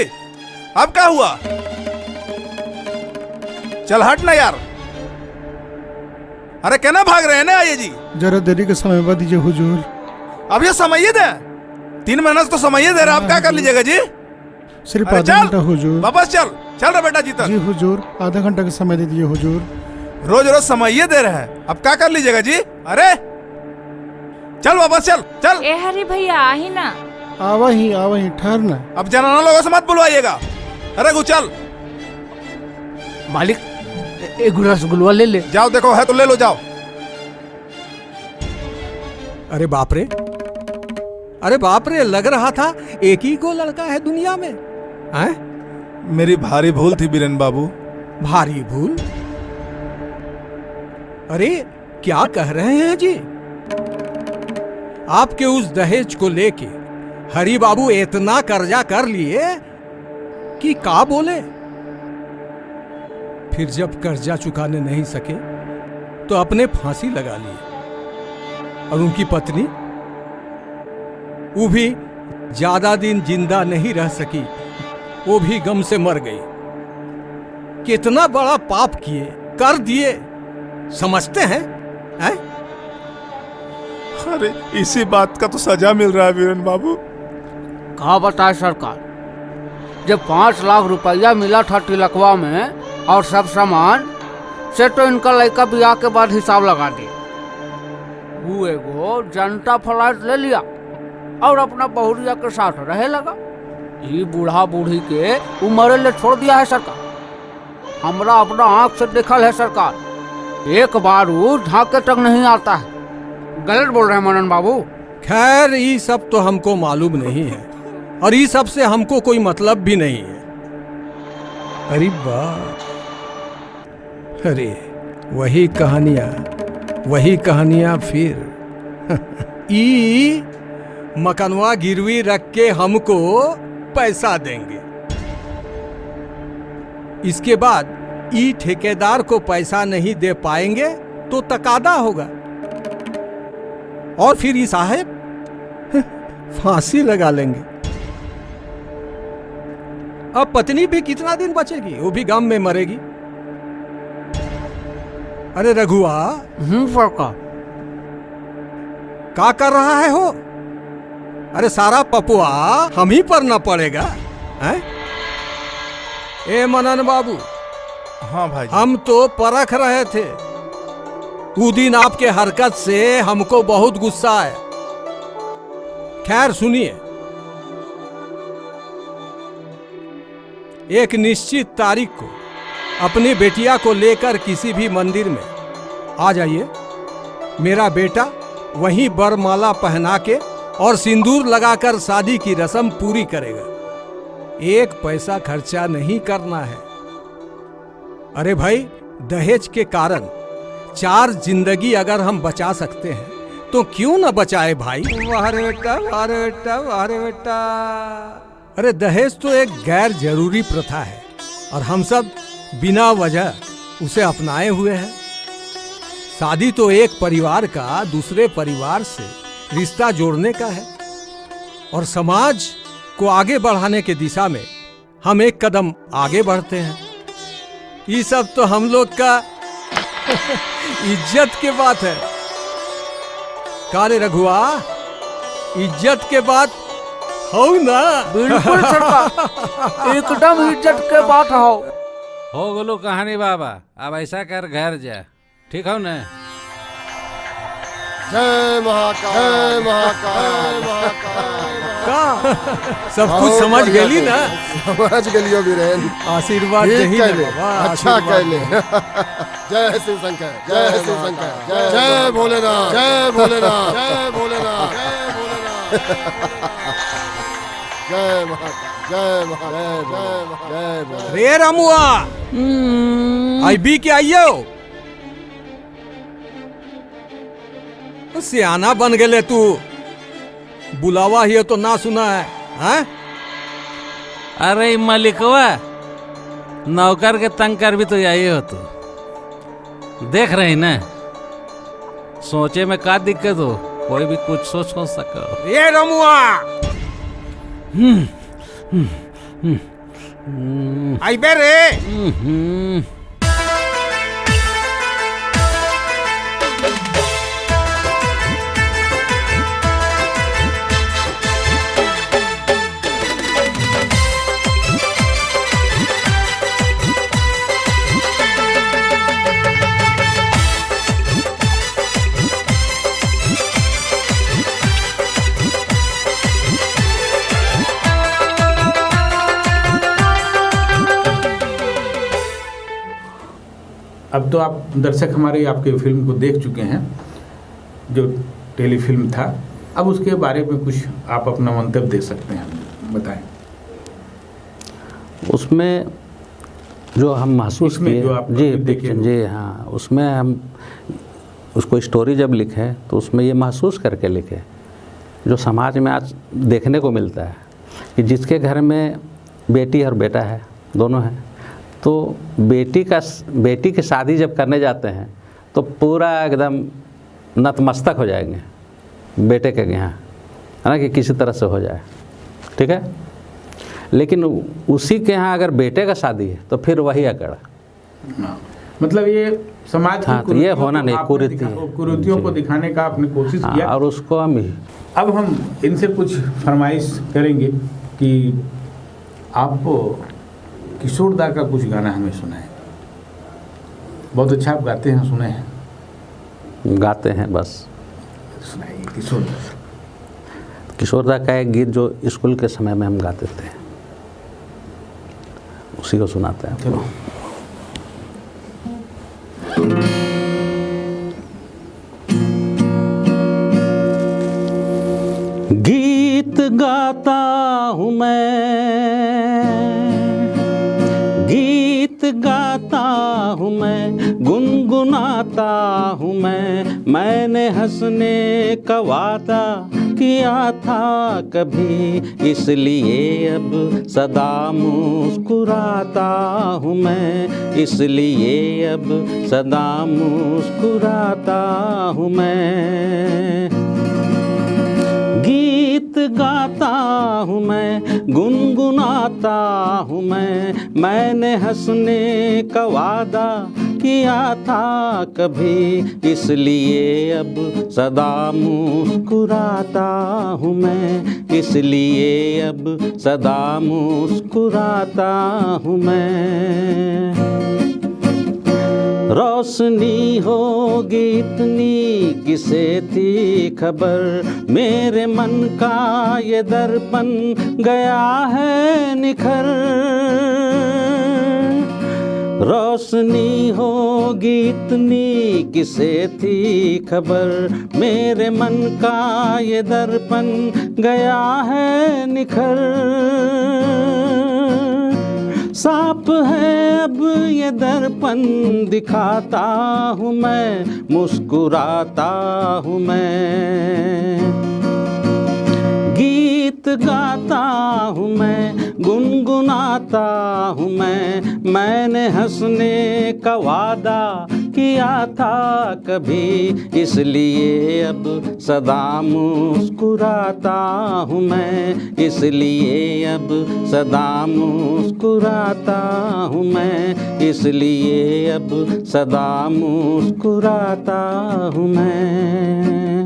अब क्या हुआ? चल हट ना यार। अरे कहना भाग रहे हैं ना? आइए जी जरा देरी का समय बता दीजिए हुजूर। अब ये समय दे 3 महीना से तो समय दे रहे, आप क्या कर लीजिएगा जी? सिर्फ अरे आधा चल घंटा हुजूर। वापस चल चल रहा बेटा जीतन। जी हुजूर, आधा घंटा का समय दे दीजिए हुजूर। रोज रोज समय दे रहे हैं, अब क्या कर लीजिएगा जी? अरे चल वापस चल चल। ए हरी भैया आ ही ना। आवा ही ठहरना। अब जनाना लोगों से मत बुलवाइएगा। अरे गु चल। मालिक एक रसगुल्ला ले ले। जाओ देखो है तो ले लो जाओ। अरे बाप रे, अरे बाप रे, लग रहा था एक ही को लड़का है दुनिया में। हैं? मेरी भारी भूल थी बीरेन बाबू। भारी भूल? अरे क्या कह रहे हैं जी? आपके उस दहेज को लेके हरी बाबू इतना कर्जा कर लिए कि का बोले। फिर जब कर्जा चुकाने नहीं सके तो अपने फांसी लगा लिए, और उनकी पत्नी वो भी ज्यादा दिन जिंदा नहीं रह सकी, वो भी गम से मर गई। कितना बड़ा पाप किए, कर दिए, समझते हैं? अरे इसी बात का तो सजा मिल रहा है बीरेन बाबू। कहा बताए सरकार, जब 5 लाख रुपया मिला था तिलकवा में और सब सामान से, तो इनका लड़का ब्याह के बाद हिसाब लगा दिया। वो एगो जनता फ्लाइट ले लिया और अपना बहुरिया के साथ रहे लगा। ये बूढ़ा बूढ़ी के उम्र ले छोड़ दिया है सरकार। हमरा अपना आंख से देखल है सरकार, एक बार वो झांके तक नहीं आता है। गलत बोल रहे हैं मनन बाबू। खैर ये सब तो हमको मालूम नहीं है, और ये सब से हमको कोई मतलब भी नहीं है। अरे बाप, अरे वही कहानियां फिर। ई मकनवा गिरवी रख के हमको पैसा देंगे, इसके बाद ई ठेकेदार को पैसा नहीं दे पाएंगे तो तकादा होगा, और फिर ई साहब फांसी लगा लेंगे। अब पत्नी भी कितना दिन बचेगी, वो भी गम में मरेगी। अरे रघुआ, सरकार क्या कर रहा है हो? अरे सारा पपुआ हम ही पर न पड़ेगा हैं? ए मनन बाबू। हाँ भाई। हम तो परख रहे थे, उस दिन आपके हरकत से हमको बहुत गुस्सा आया। खैर सुनिए, एक निश्चित तारीख को अपनी बेटिया को लेकर किसी भी मंदिर में आ जाइए। मेरा बेटा वहीं बरमाला पहना के और सिंदूर लगाकर शादी की रस्म पूरी करेगा। 1 पैसा खर्चा नहीं करना है। अरे भाई, दहेज के कारण 4 जिंदगी अगर हम बचा सकते हैं तो क्यों ना बचाए भाई? वाह रे बेटा, वाह रे बेटा, वाह रे बेटा। अरे दहेज तो एक गैर जरूरी प्रथा है, और हम सब बिना वजह उसे अपनाए हुए हैं। शादी तो एक परिवार का दूसरे परिवार से रिश्ता जोड़ने का है, और समाज को आगे बढ़ाने की दिशा में हम एक कदम आगे बढ़ते हैं। ये सब तो हम लोग का इज्जत के बात है। काले रघुआ, इज्जत के बात हो ना? बिल्कुल सरकार, एकदम इज्जत के बात हो गलो कहानी बाबा। अब ऐसा कर घर जा, ठीक हो ना? जय महाकाल, जय महाकाल, महाकाल। का सब कुछ समझ गेली ना? समझ गेलियो बीरेन। आशीर्वाद दही ना बाबा, अच्छा कहले। जय शिव शंकर, जय शिव शंकर, जय भोलेनाथ, जय भोलेनाथ, जय भोलेनाथ, जय भोलेनाथ। जय महाकाल, जय महाकाल, जय महाकाल, जय भोलेनाथ। रे रामुआ, आई बी के आइयो। सियाना बन गए तू, बुलावा ही तो ना सुना है, हैं? अरे मालिकवा, नौकर के तंग कर भी तो यही हो तू। देख रही ना, सोचे में का दिक्कत हो, कोई भी कुछ सोच सको। ये रमुआ आई बे रे। अब तो आप दर्शक हमारे आपके फिल्म को देख चुके हैं, जो टेलीफिल्म था। अब उसके बारे में कुछ आप अपना मंतव्य दे सकते हैं, बताएं। उसमें जो हम महसूस किए, जी देखे जी हाँ, उसमें हम उसको स्टोरी जब लिखे तो उसमें ये महसूस करके लिखे जो समाज में आज देखने को मिलता है कि जिसके घर में बेटी और बेटा है, दोनों हैं, तो बेटी की शादी जब करने जाते हैं तो पूरा एकदम नतमस्तक हो जाएंगे बेटे के यहाँ, है ना, कि किसी तरह से हो जाए, ठीक है। लेकिन उसी के यहाँ अगर बेटे का शादी है तो फिर वही अकड़। मतलब ये समाज हाँ, की तो ये होना नहीं, कुरीतियों को दिखाने का आपने कोशिश किया। और उसको हम अब हम इनसे कुछ फरमाइश करेंगे कि आप किशोर दा का कुछ गाना हमें सुनाएं। बहुत अच्छा आप गाते हैं, सुने हैं। गाते हैं, बस सुनाइए किशोर दा। किशोर दा का एक गीत जो स्कूल के समय में हम गाते थे, उसी को सुनाते हैं आपको। गीत गाता हूँ मैं, गीत गाता हूँ मैं, गुनगुनाता हूँ मैंने हंसने का वादा किया था कभी, इसलिए अब सदा मुस्कुराता हूँ मैं, इसलिए अब सदा मुस्कुराता हूँ मैं। गीत गाता हूँ मैं, गुनगुनाता हूँ मैंने हंसने का वादा किया था कभी, इसलिए अब सदा मुस्कुराता हूँ मैं, इसलिए अब सदा मुस्कुराता हूँ मैं। रोशनी होगी इतनी किसे थी खबर, मेरे मन का ये दर्पण गया है निखर। रोशनी होगी इतनी किसे थी खबर, मेरे मन का ये दर्पण गया है निखर। साफ है अब ये दर्पण दिखाता हूँ मैं, मुस्कुराता हूँ मैं। गीत गाता हूँ मैं, गुनगुनाता हूँ मैंने हंसने का वादा किया था कभी, इसलिए अब सदा मुस्कुराता हूँ मैं, इसलिए अब सदा मुस्कुराता हूँ मैं, इसलिए अब सदा मुस्कुराता हूँ मैं।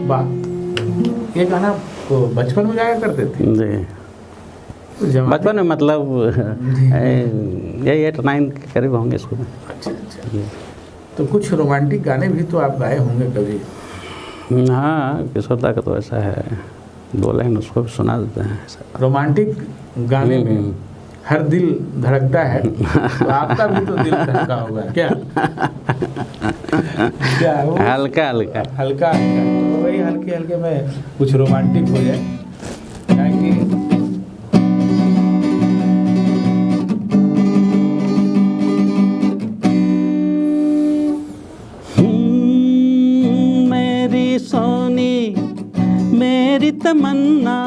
वाह, ये गाना बचपन में गाया करते थे? जी, बचपन में मतलब यही 8-9 के करीब होंगे स्कूल में। अच्छा अच्छा। तो कुछ रोमांटिक गाने भी तो आप गाए होंगे कभी? हाँ, किशोर दा का तो ऐसा है, 2 लाइन उसको भी सुना देते हैं। रोमांटिक गाने में हर दिल धड़कता है, तो आपका भी तो दिल धड़का होगा क्या? क्या हल्का हल्का हल्का, तो वही हल्के हल्के में कुछ रोमांटिक हो जाए, मेरी सोनी मेरी तमन्ना,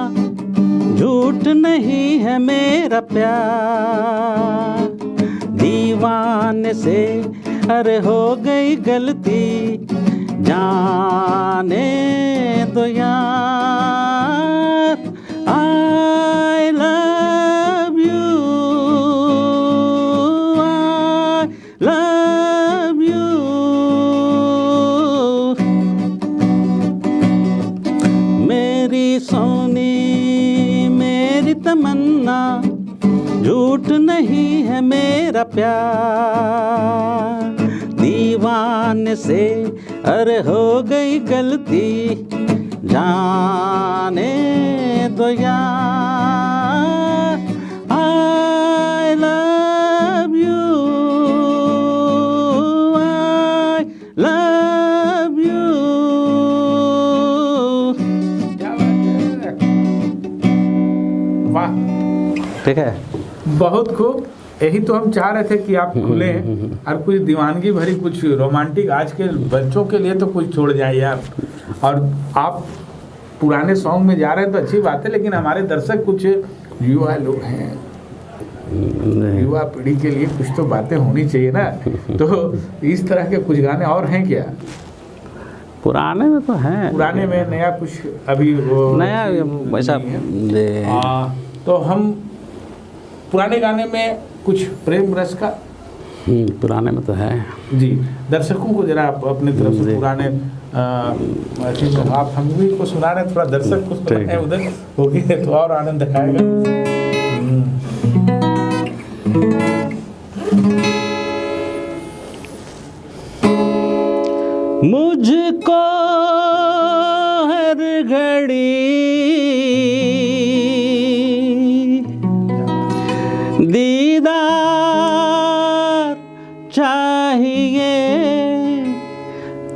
झूठ नहीं है मेरा प्यार, दीवाने से अरे हो गई गलती, जाने दो यार। I love you, I love you। मेरी सोनी मेरी तमन्ना, झूठ नहीं है मेरा प्यार, दीवाने से अरे हो गई गलती, जाने दो यार। I love you, I love you। वाह, ठीक है, बहुत खूब। यही तो हम चाह रहे थे कि आप खुले और कुछ दीवानगी भरी, कुछ रोमांटिक, आज के बच्चों के लिए तो कुछ छोड़ जाइए आप। और आप पुराने सॉन्ग में जा रहे हैं तो अच्छी बात है, लेकिन हमारे दर्शक कुछ युवा लोग हैं, युवा पीढ़ी के लिए कुछ तो बातें होनी चाहिए ना। तो इस तरह के कुछ गाने और हैं क्या? पुराने में तो हैं, पुराने में नया कुछ अभी वो नया वैसा तो हम पुराने गाने में कुछ प्रेम रस का पुराने में तो है जी। दर्शकों को जरा आप अपनी तरफ से पुराने आप हम भी को सुना रहे, थोड़ा दर्शक को सुनाए उधर होगी तो और आनंद आएगा। मुझको हर घड़ी दीदार चाहिए,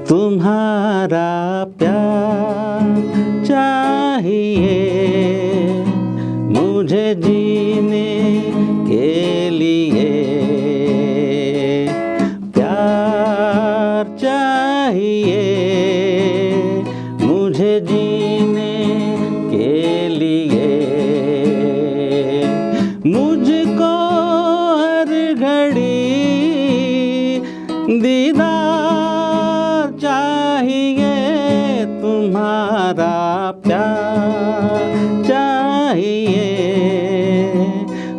तुम्हारा प्यार चाहिए, मुझे जीने के लिए प्यार चाहिए, मुझे जीने के लिए। मुझको हर घड़ी दीदार चाहिए, तुम्हारा प्यार चाहिए,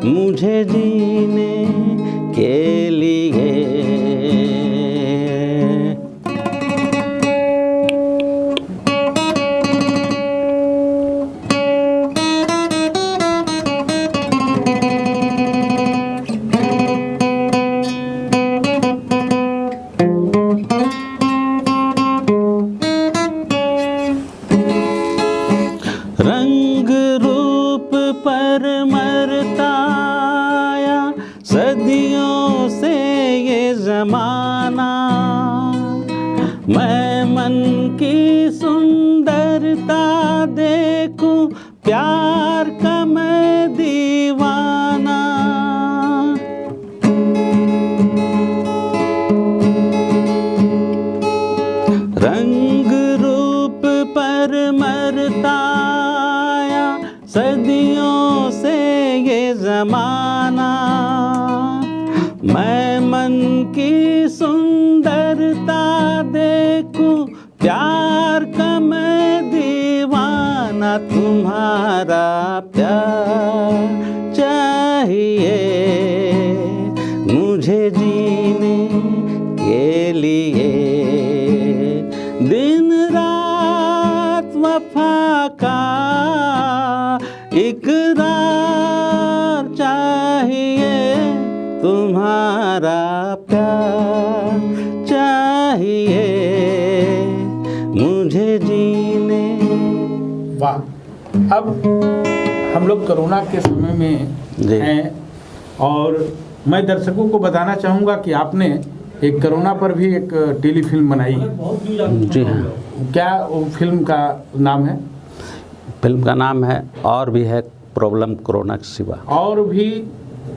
मुझे जीने के लिए। रंग रूप पर मरता आया सदियों से ये ज़माना, मैं मन की सुंदरता देखूं, प्यार का मैं दीवाना। रंग रूप पर मरता आया सदियों से ये ज़माना, मैं मन की सुंदरता देखूं, प्यार का मैं दीवाना, तुम्हारा प्यार चाहिए, मुझे जीने के लिए। दिन रात वफा का इकरार चाहिए, तुम्हारा प्यार चाहिए, मुझे जीने। वाह, अब हम लोग कोरोना के समय में हैं और मैं दर्शकों को बताना चाहूँगा कि आपने एक कोरोना पर भी एक टेलीफिल्म बनाई। जी हाँ। क्या वो फिल्म का नाम है? फिल्म का नाम है और भी है प्रॉब्लम कोरोना के सिवा। और भी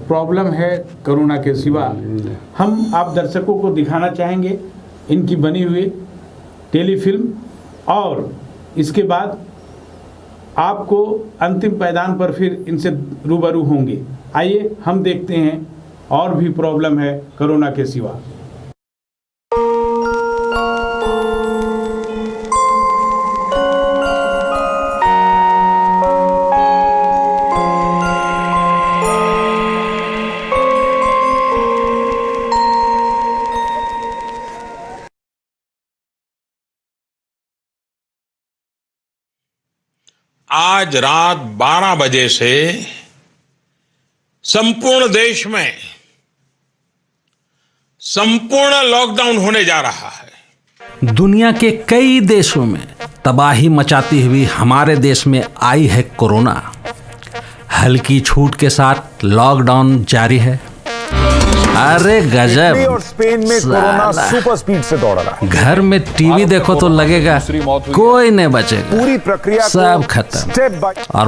प्रॉब्लम है कोरोना के सिवा। हम आप दर्शकों को दिखाना चाहेंगे इनकी बनी हुई टेलीफिल्म और इसके बाद आपको अंतिम पायदान पर फिर इनसे रूबरू होंगे। आइए हम देखते हैं और भी प्रॉब्लम है कोरोना के सिवा। आज रात 12 बजे से संपूर्ण देश में संपूर्ण लॉकडाउन होने जा रहा है। दुनिया के कई देशों में तबाही मचाती हुई हमारे देश में आई है कोरोना। हल्की छूट के साथ लॉकडाउन जारी है। अरे गजब, और स्पेन में कोरोना सुपर स्पीड से दौड़ रहा है। घर में टीवी देखो तो लगेगा कोई नहीं बचेगा, पूरी प्रक्रिया सब खत्म। और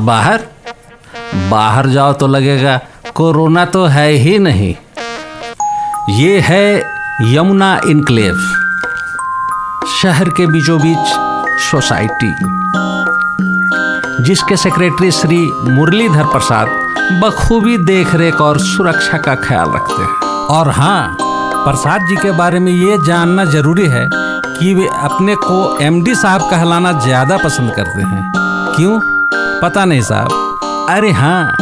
बाहर जाओ तो लगेगा कोरोना तो है ही नहीं। ये है यमुना इनक्लेव, शहर के बीचों बीच सोसाइटी, जिसके सेक्रेटरी श्री मुरलीधर प्रसाद बखूबी देखरेख और सुरक्षा का ख्याल रखते हैं। और हाँ, प्रसाद जी के बारे में ये जानना जरूरी है कि वे अपने को एमडी साहब कहलाना ज्यादा पसंद करते हैं। क्यों? पता नहीं साहब। अरे हाँ,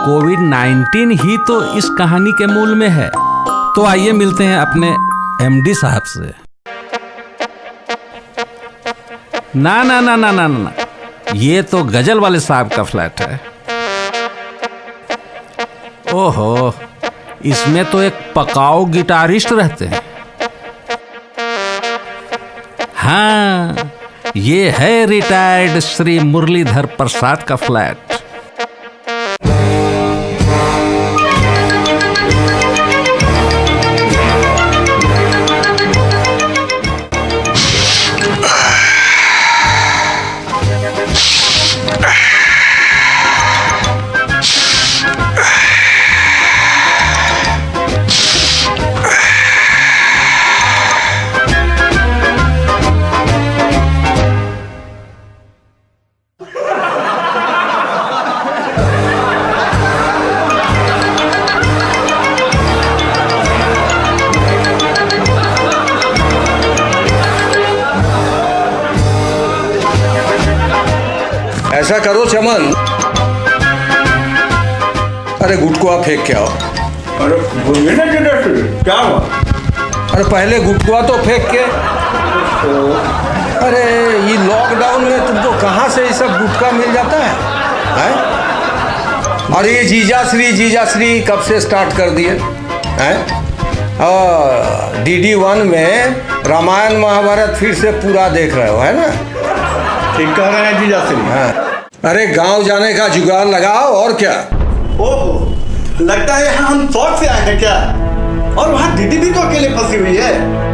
कोविड-19 ही तो इस कहानी के मूल में है। तो आइए मिलते हैं अपने एमडी साहब से। ना ना ना ना ना ना, ये तो गजल वाले साहब का फ्लैट है। ओहो, इसमें तो एक पकाऊ गिटारिस्ट रहते हैं। हाँ, ये है रिटायर्ड श्री मुरलीधर प्रसाद का फ्लैट। ऐसा करो चमन, अरे गुटकुआ फेंक के आओ। अरे बोलिए ना क्या हुआ? अरे पहले गुटकुआ तो फेंक के। अरे ये लॉकडाउन में तुमको कहाँ से ये सब गुटखा मिल जाता है? और ये जीजा श्री कब से स्टार्ट कर दिए हैं? DD1 में रामायण महाभारत फिर से पूरा देख रहे हो, है ना? ठीक कह रहे हैं जीजा श्री। हाँ, अरे गांव जाने का जुगाड़ लगाओ और क्या। ओहो, लगता है यहाँ हम शौक से आए हैं क्या? और वहाँ दीदी भी तो अकेले फंसी हुई है।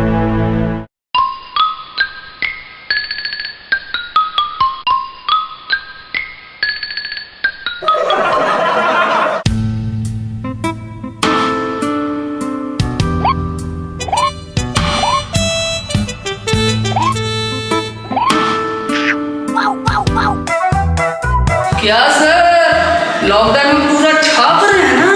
क्या सर, लॉकडाउन में पूरा छाप रहे हैं ना?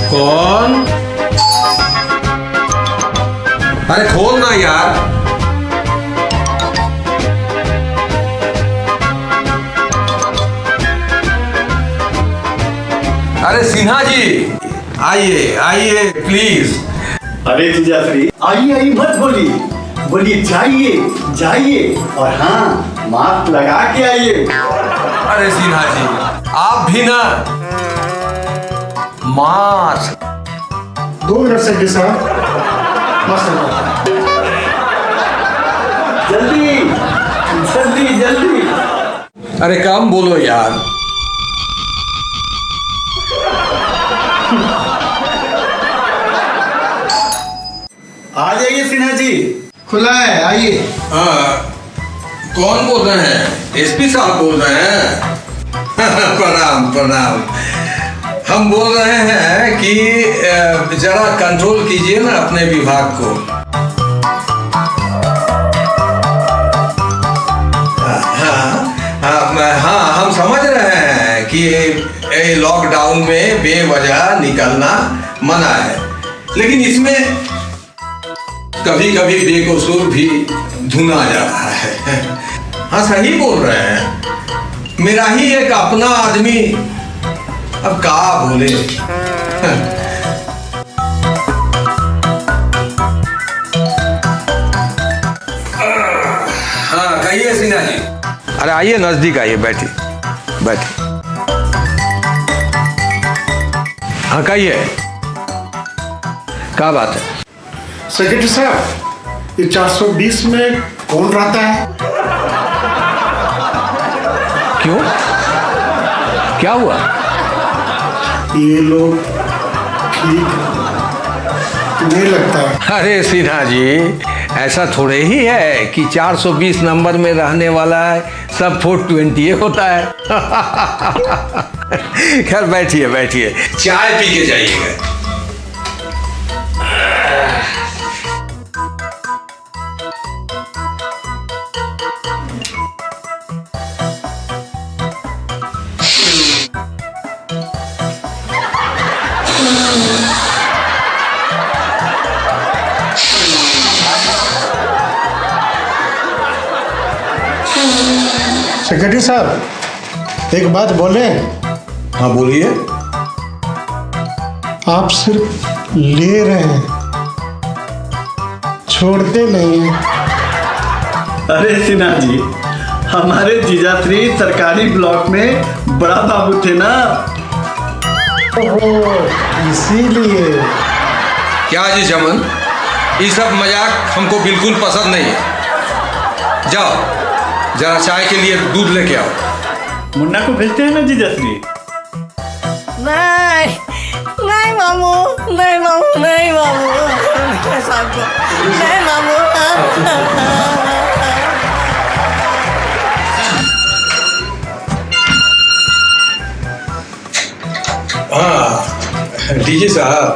कौन? अरे खोल ना यार। अरे सिन्हा जी, आइए आइए प्लीज। अरे जीजा श्री, आइए मत बोलिए, बोलिए जाइए और हाँ, मास्क लगा के आइए। अरे सिन्हा जी, आप भी ना मास्क। 2 मिनट सेक्रेटरी साहब। जल्दी जल्दी जल्दी। अरे काम बोलो यार। आ जाइए सिन्हा जी, खुला है, आइए। हाँ, कौन बोल रहे हैं? एसपी साहब बोल रहे हैं? प्रणाम प्रणाम। हम बोल रहे हैं कि जरा कंट्रोल कीजिए ना अपने विभाग को। हाँ, हम समझ रहे हैं कि लॉकडाउन में बेवजह निकलना मना है, लेकिन इसमें कभी कभी बेकसूर भी धुना जा रहा है। हाँ, सही बोल रहे हैं। मेरा ही एक अपना आदमी, अब क्या बोले। हाँ, कहिए सिन्हा जी। अरे आइए, नजदीक आइए, बैठिए बैठिए। हाँ कहिए, क्या बात है? सेक्रेटरी साहब, ये 420 में कौन रहता है? क्यों, क्या हुआ? ये लोग ठीक नहीं लगता है। अरे सिन्हा जी, ऐसा थोड़े ही है कि 420 नंबर में रहने वाला है सब 420 होता है। खैर बैठिए बैठिए, चाय पी के जाइएगा। सेक्रेटरी साहब, एक बात बोले? हाँ बोलिए। आप सिर्फ ले रहे हैं, छोड़ते नहीं हैं। अरे सिन्हा जी, हमारे जीजाश्री सरकारी ब्लॉक में बड़ा बाबू थे ना। ओहो, इसीलिए। क्या जी चमन, ये सब मजाक हमको बिल्कुल पसंद नहीं है। जाओ जरा चाय के लिए दूध लेके आओ। मुन्ना को भेजते हैं ना जीजाश्री? नहीं नहीं मामू, नहीं मामू, नहीं मामू, नहीं मामू। हाँ डीजे साहब,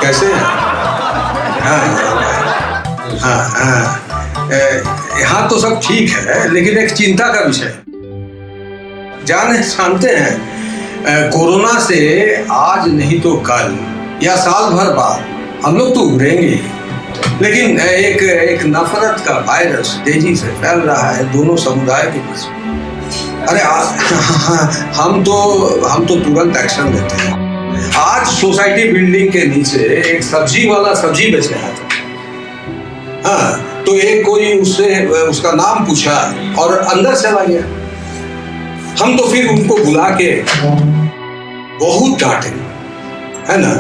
कैसे हैं? हाँ हाँ, यहाँ तो सब ठीक है, लेकिन एक चिंता का विषय जानते हैं, कोरोना से आज नहीं तो कल या साल भर बाद हम लोग तो उभरेंगे, लेकिन एक नफरत का वायरस तेजी से फैल रहा है दोनों समुदाय के बीच। अरे हम तो तुरंत एक्शन लेते हैं। आज सोसाइटी बिल्डिंग के नीचे एक सब्जी वाला सब्जी बेच रहा था। हाँ, तो एक कोई उससे उसका नाम पूछा और अंदर चला गया। हम तो फिर उनको बुला के बहुत डांटे, है ना,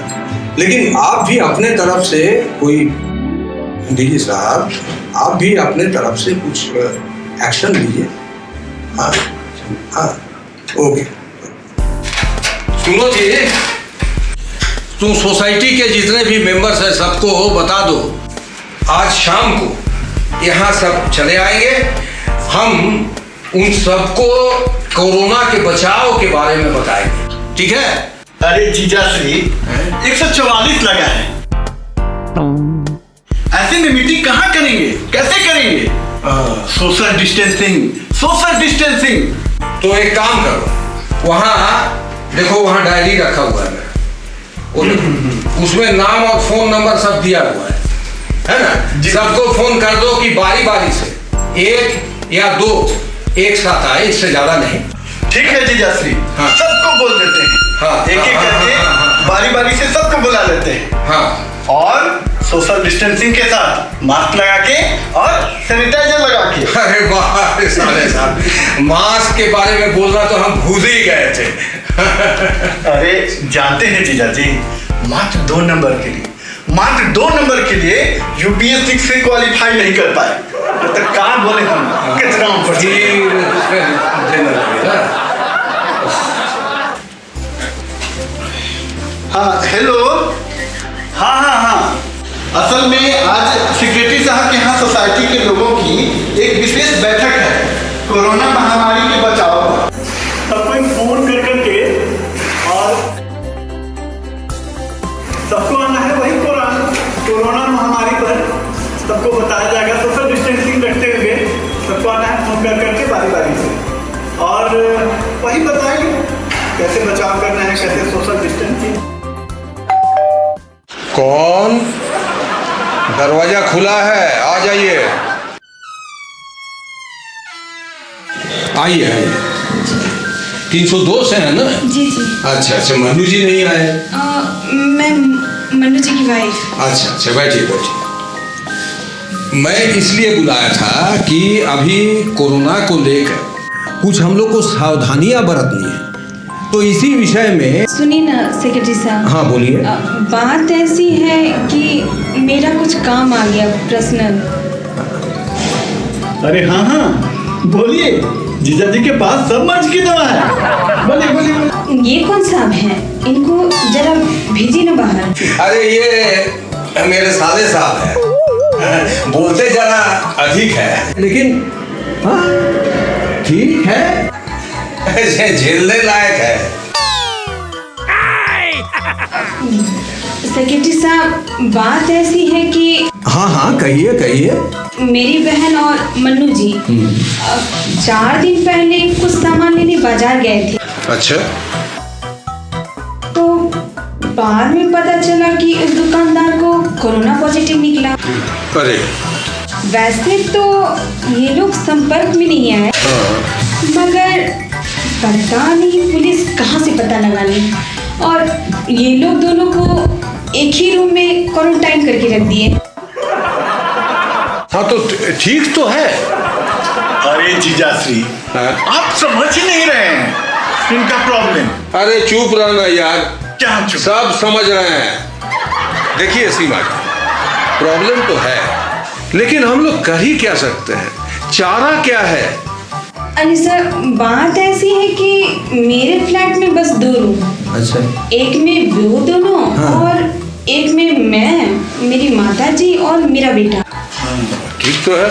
लेकिन आप भी अपने तरफ से कोई, डीजी साहब आप भी अपने तरफ से कुछ एक्शन लीजिए। हाँ हाँ ओके। सुनो जी, तुम सोसाइटी के जितने भी मेंबर्स हैं सबको बता दो, आज शाम को यहाँ सब चले आएंगे। हम उन सबको कोरोना के बचाव के बारे में बताएंगे, ठीक है? अरे जीजाश्री, 144 लगा है, ऐसे में मीटिंग कहाँ करेंगे, कैसे करेंगे? Social distancing, social distancing. तो एक काम करो, वहाँ देखो, वहाँ डायरी रखा हुआ है, उसमें नाम और फोन नंबर सब दिया हुआ है ना? सबको फोन कर दो कि बारी बारी से 1 या 2 एक साथ आए, इससे ज्यादा नहीं। ठीक है जीजाश्री, हाँ। सबको बोल देते हैं। हाँ, एक एक करके बारी बारी से सबको बुला लेते हैं। हाँ, और सोशल डिस्टेंसिंग के साथ मास्क लगा के और सैनिटाइजर लगा के। अरे वाह साले साहब, मास्क के बारे में बोलना तो हम भूल ही गए थे। अरे जानते हैं जीजा जी, मात्र 2 नंबर के लिए, मात्र 2 नंबर के लिए यूपीएससी से क्वालिफाई नहीं कर पाए। तो क्या बोले हम, कितना हाँ हेलो, हाँ, असल में आज सेक्रेटरी साहब के यहाँ सोसाइटी के लोगों की एक विशेष बैठक है कोरोना महामारी के बचाव पर। सबको फोन कर करके और सबको आना है वही कोरोना महामारी पर सबको बताया जाएगा। सोशल डिस्टेंसिंग रखते हुए सबको आना है फोन कर करके बारी बारी से, और वही बताएंगे कैसे बचाव करना है, कैसे सोशल डिस्टेंसिंग। कौन? दरवाजा खुला है, आ जाइए। आइए 302 से है ना? जी। अच्छा, मनु जी नहीं आए? मैं मनु जी की वाइफ। अच्छा, बैठिए। मैं इसलिए बुलाया था कि अभी कोरोना को लेकर कुछ हम लोग को सावधानियां बरतनी है, तो इसी विषय में। सुनिए ना सेक्रेटरी साहब। हाँ बोलिए। बात ऐसी है कि मेरा कुछ काम आ गया पर्सनल। अरे हाँ, बोलिए, जीजा जी के पास सब मर्ज की दवा है। बोलिए। ये कौन साहब हैं? इनको जरा भेजिए ना बाहर। अरे ये मेरे साले साहब हैं, बोलते जरा अधिक है, लेकिन ठीक है, झेलने लायक है। सेक्रेटरी साहब, बात ऐसी है कि। हाँ, कहिए। मेरी बहन और मन्नू जी 4 दिन पहले कुछ सामान लेने बाजार गए थे। अच्छा। तो बाद में पता चला कि उस दुकानदार को कोरोना पॉजिटिव निकला। अरे वैसे तो ये लोग संपर्क में नहीं आए, मगर पता नहीं पुलिस कहाँ से पता लगा ली और ये लोग दोनों को एक ही रूम में क्वारंटाइन करके रख दिए। हाँ, तो ठीक तो है। अरे जीजाश्री, आप समझ ही नहीं रहे हैं इनका प्रॉब्लम। अरे चुप रहना यार, क्या चुप? सब समझ रहे हैं। देखिए सीमा जी, प्रॉब्लम तो है, लेकिन हम लोग कर ही क्या सकते हैं, चारा क्या है? अरे सर, बात ऐसी है कि मेरे फ्लैट में बस 2 रूम। अच्छा। एक में वो दोनों और एक में मैं, मेरी माताजी और मेरा बेटा। ठीक तो है।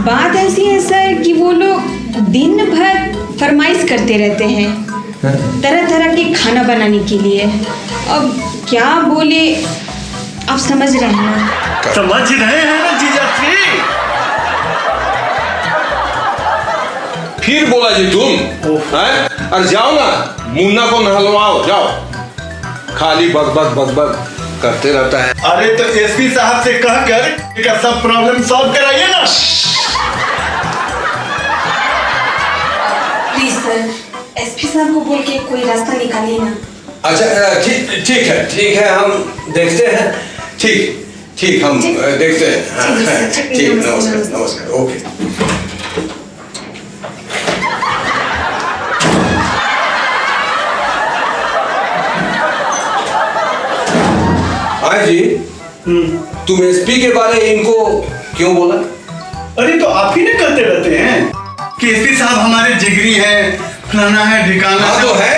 बात ऐसी है सर कि वो लोग दिन भर फरमाइश करते रहते हैं तरह तरह के खाना बनाने के लिए। अब क्या बोले, आप समझ रहे हैं? समझ रहे हैं ना जीजाश्री? फिर बोला जी तुम हैं? अरे जाओ ना, मुन्ना को नहलवाओ, जाओ। खाली बक करते रहता है। अरे तो एसपी साहब से कहकर इसका सब प्रॉब्लम सॉल्व कराइए ना। प्लीज सर, एसपी साहब को बोल के कोई रास्ता निकालिए ना। अच्छा, ठीक है, हम देखते हैं। ठीक, हम देखते हैं। ठीक, नमस्कार, ओके। हाँ जी, तुम एसपी के बारे इनको क्यों बोला? अरे तो आप ही ना कहते रहते हैं कि एसपी साहब हमारे जिगरी हैं, फलाना है, ढिकाना। हाँ तो है,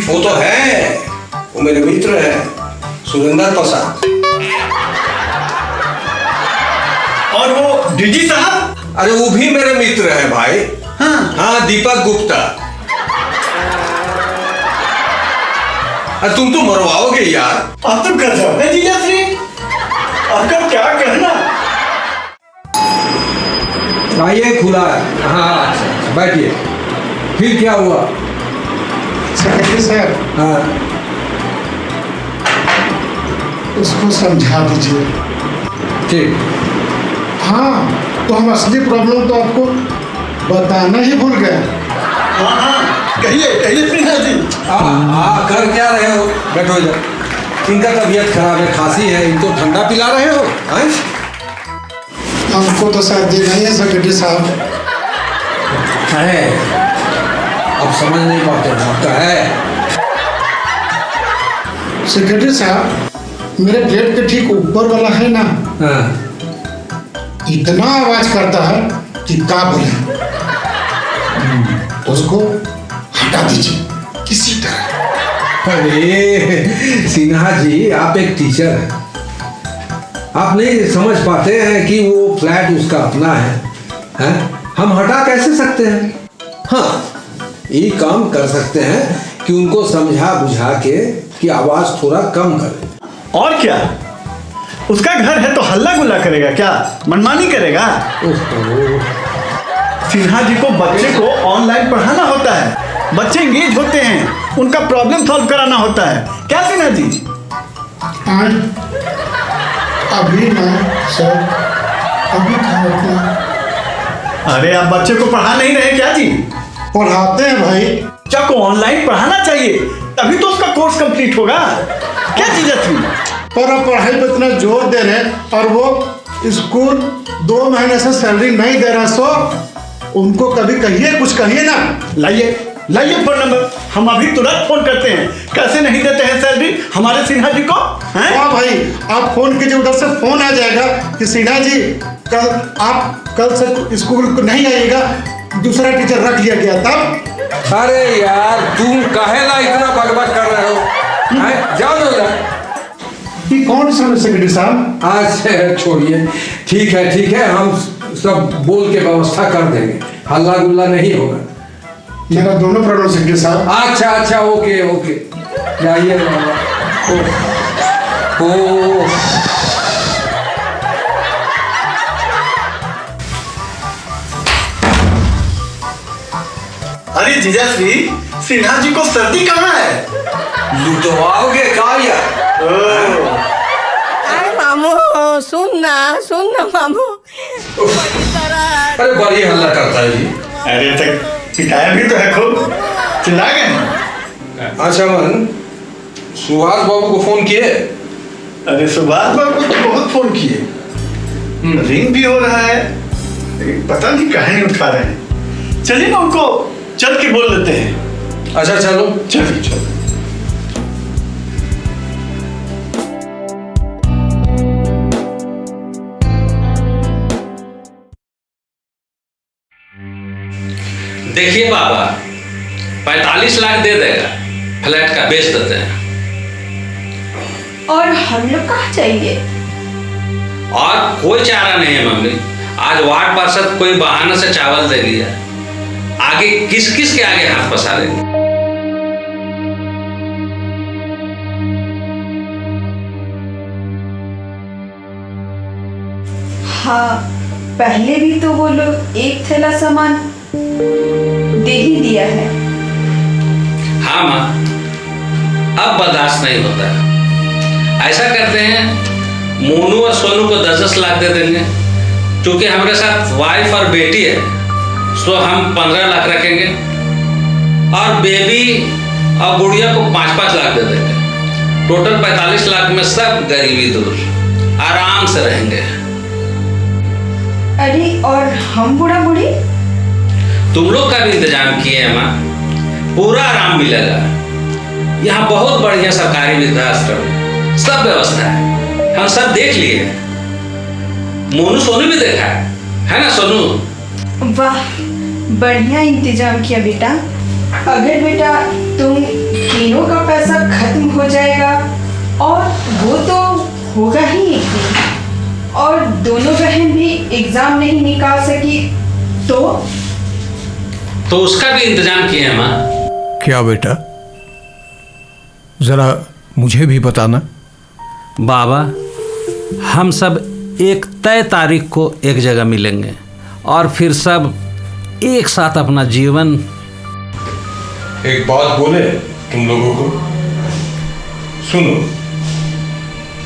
वो तो है, वो मेरे मित्र है सुरेंद्र प्रसाद। और वो डीजी साहब? अरे वो भी मेरे मित्र है भाई। हाँ, दीपक गुप्ता। तुम तो मरवाओगे यार। आप तो गजब है जीजाश्री, आपका क्या कहना? आइए, खुला है। हाँ, अच्छा, बैठिए। फिर क्या हुआ? सेक्रेटरी साहब, हाँ, उसको समझा दीजिए। ठीक। हाँ, तो हम असली प्रॉब्लम तो आपको बताना ही भूल गए। हाँ, कहिए सिन्हा जी। कर क्या रहे हो? बैठो इधर। इनका तबीयत खराब है, खांसी है, इनको ठंडा पिला रहे हो? हमको तो शायद देना ही है सेक्रेटरी साहब। है। आप समझ नहीं पाते आपका है। सेक्रेटरी साहब, मेरे गेट के ठीक ऊपर वाला है ना, इतना आवाज करता है कि का बोले, उसको हटा दीजिए किसी तरह। अरे सिन्हा जी, आप एक टीचर हैं, आप नहीं समझ पाते हैं कि वो फ्लैट उसका अपना है? हम हटा कैसे सकते हैं? हाँ, ये काम कर सकते हैं कि उनको समझा बुझा के कि आवाज थोड़ा कम करें। और क्या, उसका घर है तो हल्ला गुल्ला करेगा क्या, मनमानी करेगा? सिन्हा जी को बच्चे को ऑनलाइन पढ़ाना होता है, बच्चे इंगेज होते हैं, उनका प्रॉब्लम सॉल्व कराना होता है, क्या सिन्हा जी? अभी ना सर, अभी कहाँ? अरे आप बच्चे को पढ़ा नहीं रहे क्या जी? पढ़ाते हैं भाई। बच्चा को ऑनलाइन पढ़ाना चाहिए, तभी तो उसका कोर्स कंप्लीट होगा। क्या चीज है? पर अब पढ़ाई पर इतना जोर दे रहे हैं और वो स्कूल 2 महीने से सैलरी नहीं दे रहा, सो उनको कभी कहिए, कुछ कहिए ना। लाइए फोन नंबर, हम अभी तुरंत फोन करते हैं। कैसे नहीं देते हैं सैलरी हमारे सिन्हा जी को? हाँ भाई, आप फोन कीजिए, उधर से फोन आ जाएगा कि सिन्हा जी कल से स्कूल को नहीं आइएगा, दूसरा टीचर रख लिया गया तब। अरे यार, तुम कहेला इतना बकबक कर रहे हो? जाओ ना। ये कौन सा सेक्रेटरी साहब? आज छोड़िए, ठीक है, हम सब बोल के व्यवस्था कर देंगे, हल्ला गुल्ला नहीं होगा। मेरा दोनों प्रॉब्लम सेक्रेटरी साहब। अच्छा, ओके, जाइए। अरे जीजाश्री, सिन्हा जी को सर्दी कहाँ है? लुटवाओगे क्या यार? अरे मामू, सुन ना मामू। अरे बड़ी हल्ला करता है जी। अरे तक पिटाया भी तो है खूब, चिल्ला गए। अच्छा मन, सुभाष बाबू को फोन किए? अरे सुभाष बाबू को तो बहुत फोन किए, रिंग भी हो रहा है, पता नहीं कहीं नहीं उठा रहे हैं। चलिए ना, उनको चल के बोल लेते हैं। अच्छा चलो, चलो। देखिए बाबा, 45 लाख दे देगा, फ्लैट का बेच देते हैं। और हम लोग कहाँ जाएंगे? और कोई चारा नहीं है मम्मी, आज वार्ड पार्षद कोई बहाना से चावल दे दिया, आगे किस के आगे हाथ पसारेंगे? हाँ, पहले भी तो वो लोग एक थैला सामान दे ही दिया है। हाँ माँ, अब बर्दाश्त नहीं होता है। ऐसा करते हैं, मोनू और सोनू को 10-10 लाख दे देंगे, क्योंकि हमारे साथ वाइफ और बेटी है, सो हम 15 लाख रखेंगे, और बेबी और गुड़िया को 5-5 लाख दे देंगे। टोटल 45 लाख में सब गरीबी दूर, आराम से रहेंगे। अरे और हम बूढ़ा बूढ़ी? तुम लोग का भी इंतजाम किए हैं माँ, पूरा आराम मिलेगा। यहाँ बहुत बढ़िया सरकारी वृद्धाश्रम है, सब व्यवस्था है, हम सब देख लिए। मोनू सोनू भी देखा है ना सोनू? वाह, बढ़िया इंतजाम किया बेटा। अगर बेटा तुम तीनों का पैसा खत्म हो जाएगा, और वो तो होगा ही एक दिन, और दोनों बहन भी एग्जाम नहीं निकाल सकी तो उसका भी इंतजाम किए हैं माँ। क्या बेटा, जरा मुझे भी बताना। बाबा, हम सब एक तय तारीख को एक जगह मिलेंगे, और फिर सब एक साथ अपना जीवन। एक बात बोले तुम लोगों को, सुनो,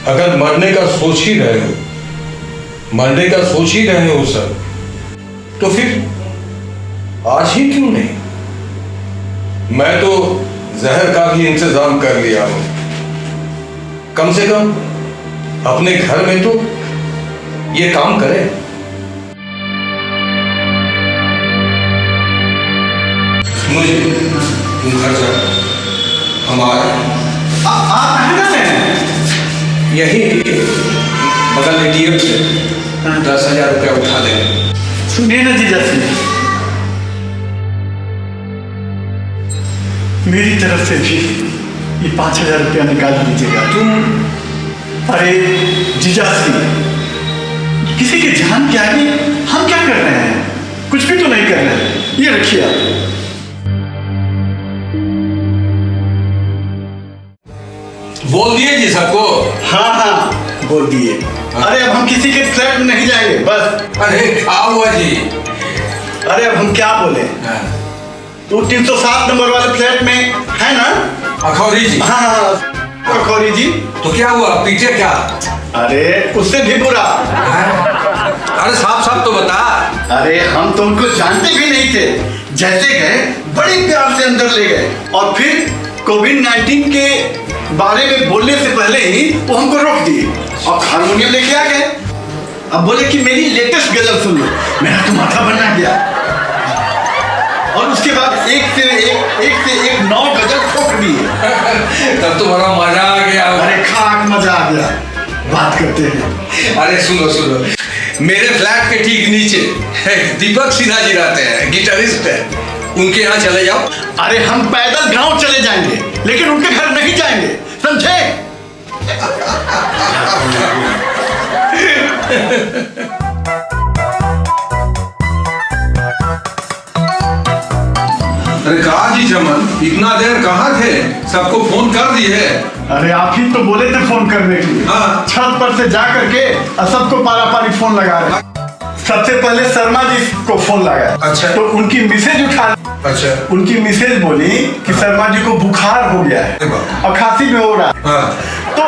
अगर मरने का सोच ही रहे हो सब, तो फिर आज ही क्यों नहीं? मैं तो जहर का भी इंतजाम कर लिया हूं, कम से कम अपने घर में तो ये काम करें। सुनो जी, तुम घर जाओ, हम आ रहे हैं। आप कहाँ से हैं? यही बगल ATM से 10,000 रुपया उठा देंगे। सुनिए ना जीजा जी, मेरी तरफ से भी ये 5,000 रुपया निकाल दीजिएगा। अरे जीजा जी, किसी के जान के आगे हम क्या कर रहे हैं? कुछ भी तो नहीं कर रहे हैं। ये रखिए आप। बोल दिए जी सबको? हाँ हाँ बोल दिए। अरे अब हम किसी के फ्लैट में नहीं जाएंगे बस। अरे क्या हुआ जी? अरे अब हम क्या बोले? वो 307 नंबर वाले फ्लैट में है ना अखौरी जी? हाँ हाँ अखौरी जी। तो क्या हुआ, पीछे क्या? अरे उससे भी बुरा। अरे साफ साफ तो बता। अरे हम तो उनको जानते भी नहीं थे, जैसे गए बड़ी प्यार से अंदर ले गए और फिर कोविड-19 के बारे में बोलने से पहले ही वो हमको रोक दिए और हारमोनियम लेके आ गए। अब बोले कि मेरी लेटेस्ट गजल सुन लो। मेरा तो माथा बनना गया और उसके बाद एक से एक 9 गजल ठोक दिए। तब तो बड़ा मजा आ गया। अरे खाक मजा आ गया। बात करते हैं। अरे सुनो, मेरे फ्लैट के ठीक नीचे दीपक सिन्हा जी रहते हैं, गिटारिस्ट है, उनके यहाँ चले जाओ। अरे हम पैदल गांव चले जाएंगे, लेकिन उनके घर नहीं जाएंगे, समझे? अरे कहा जी चमन, इतना देर कहाँ थे? सबको फोन कर दिए? अरे आप ही तो बोले थे फोन करने के लिए। हाँ। छत पर से जा करके सबको पारा-पारी फोन लगा रहे। सबसे पहले शर्मा जी को फोन लगाया। अच्छा। तो उनकी मिसेज उठा। अच्छा। उनकी मिसेज बोली कि शर्मा जी को बुखार हो गया है और खांसी भी हो रहा है। हाँ। तो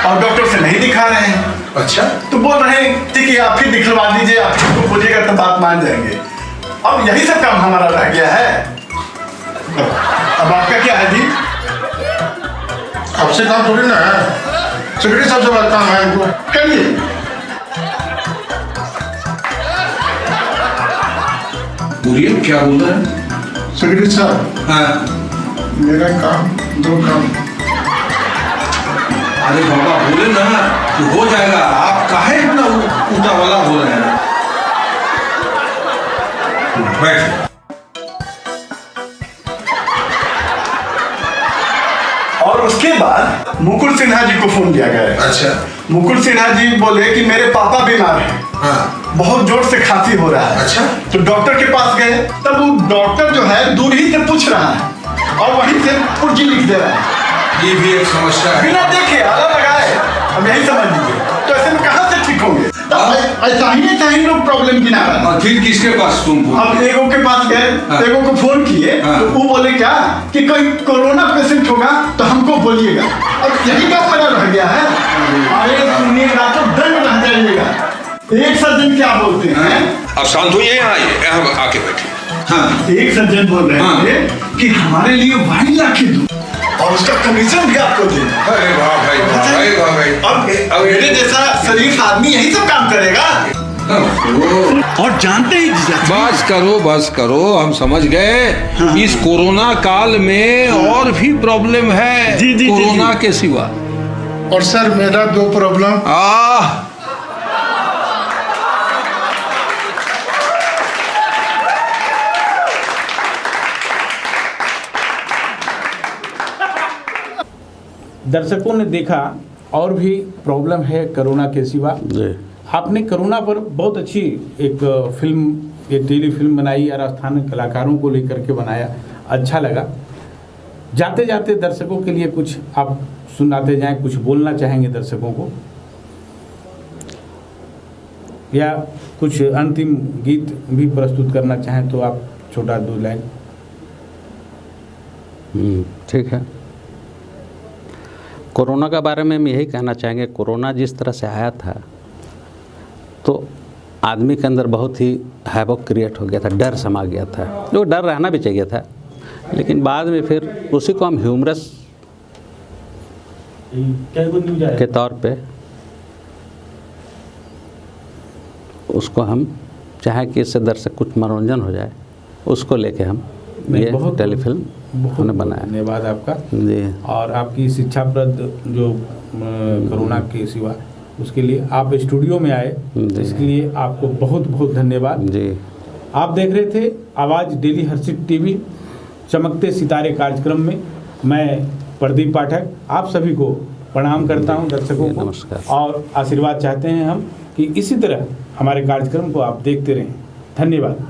और डॉक्टर से नहीं दिखा रहे हैं। अच्छा। तो बोल रहे थे कि आप ही दिखलवा दीजिए, आप को बोलिएगा तो बात मान जाएंगे। अब यही सब काम हमारा रह गया है। अब आपका क्या है जी? आपसे काम थोड़ी ना है, सेक्रेटरी साहब से बात काम है इनको। करिए। बोलिए क्या बोल रहे हैं? सेक्रेटरी साहब। हाँ। मेरा काम 2 काम। अरे बाबा बोले ना तो हो जाएगा, आप काहे इतना उतावला हो रहे हैं? बैठ। और उसके बाद मुकुल सिन्हा जी को फोन किया गया। अच्छा। मुकुल सिन्हा जी बोले कि मेरे पापा बीमार हैं। हाँ। बहुत जोर से खांसी हो रहा है। अच्छा। तो डॉक्टर के पास गए, तब वो डॉक्टर जो है दूर ही से पूछ रहा है और वहीं से पुर्जी लिख दे रहा है। ये भी एक समस्या है। बिना देखे आला लगाए। अब यही समझ लीजिए, तो ऐसे में कहाँ से ठीक होंगे? ऐसा ही लोग प्रॉब्लम गिना रहे हैं। फिर किसके पास तुम? अब एगो के पास गए। हाँ। एगो को फोन किए। हाँ। तो वो बोले क्या कि कोई कोरोना पेशेंट होगा तो हमको बोलिएगा। अब यही का पता रह गया है। अरे सुनिएगा तो दंड रह जाइएगा। एक सज्जन क्या बोलते हैं? अब शांत होइए, यहाँ आइए, यहाँ आके बैठिए। हाँ। एक सज्जन बोल रहे थे कि हमारे लिए वाइन ला के दो और उसका कमीशन भी आपको देना। अरे वाह भाई, वाह भाई। अब मेरे जैसा शरीफ आदमी यही सब काम करेगा। और जानते ही बस करो, हम समझ गए। हाँ। इस कोरोना काल में और भी प्रॉब्लम है। जी, कोरोना के सिवा। और सर मेरा 2 प्रॉब्लम। दर्शकों ने देखा और भी प्रॉब्लम है कोरोना के सिवा। आपने कोरोना पर बहुत अच्छी एक फिल्म, एक टेली फिल्म बनाई और स्थानीय कलाकारों को लेकर के बनाया, अच्छा लगा। जाते जाते दर्शकों के लिए कुछ आप सुनाते जाएं, कुछ बोलना चाहेंगे दर्शकों को, या कुछ अंतिम गीत भी प्रस्तुत करना चाहें तो आप छोटा 2 लाइन। ठीक है। कोरोना के बारे में हम यही कहना चाहेंगे, कोरोना जिस तरह से आया था तो आदमी के अंदर बहुत ही हैवॉक क्रिएट हो गया था, डर समा गया था, जो डर रहना भी चाहिए था। लेकिन बाद में फिर उसी को हम ह्यूमरस के तौर पे उसको हम चाहे कि इससे दर्शक कुछ मनोरंजन हो जाए, उसको लेके हम ये टेलीफिल्म उन्होंने बनाया। धन्यवाद आपका जी। और आपकी शिक्षाप्रद जो कोरोना के सिवा उसके लिए आप स्टूडियो में आए, इसके लिए आपको बहुत बहुत धन्यवाद जी। आप देख रहे थे आवाज़ डेली हर्षित टीवी चमकते सितारे कार्यक्रम में मैं प्रदीप पाठक आप सभी को प्रणाम करता हूं, दर्शकों को नमस्कार और आशीर्वाद चाहते हैं हम कि इसी तरह हमारे कार्यक्रम को आप देखते रहें। धन्यवाद।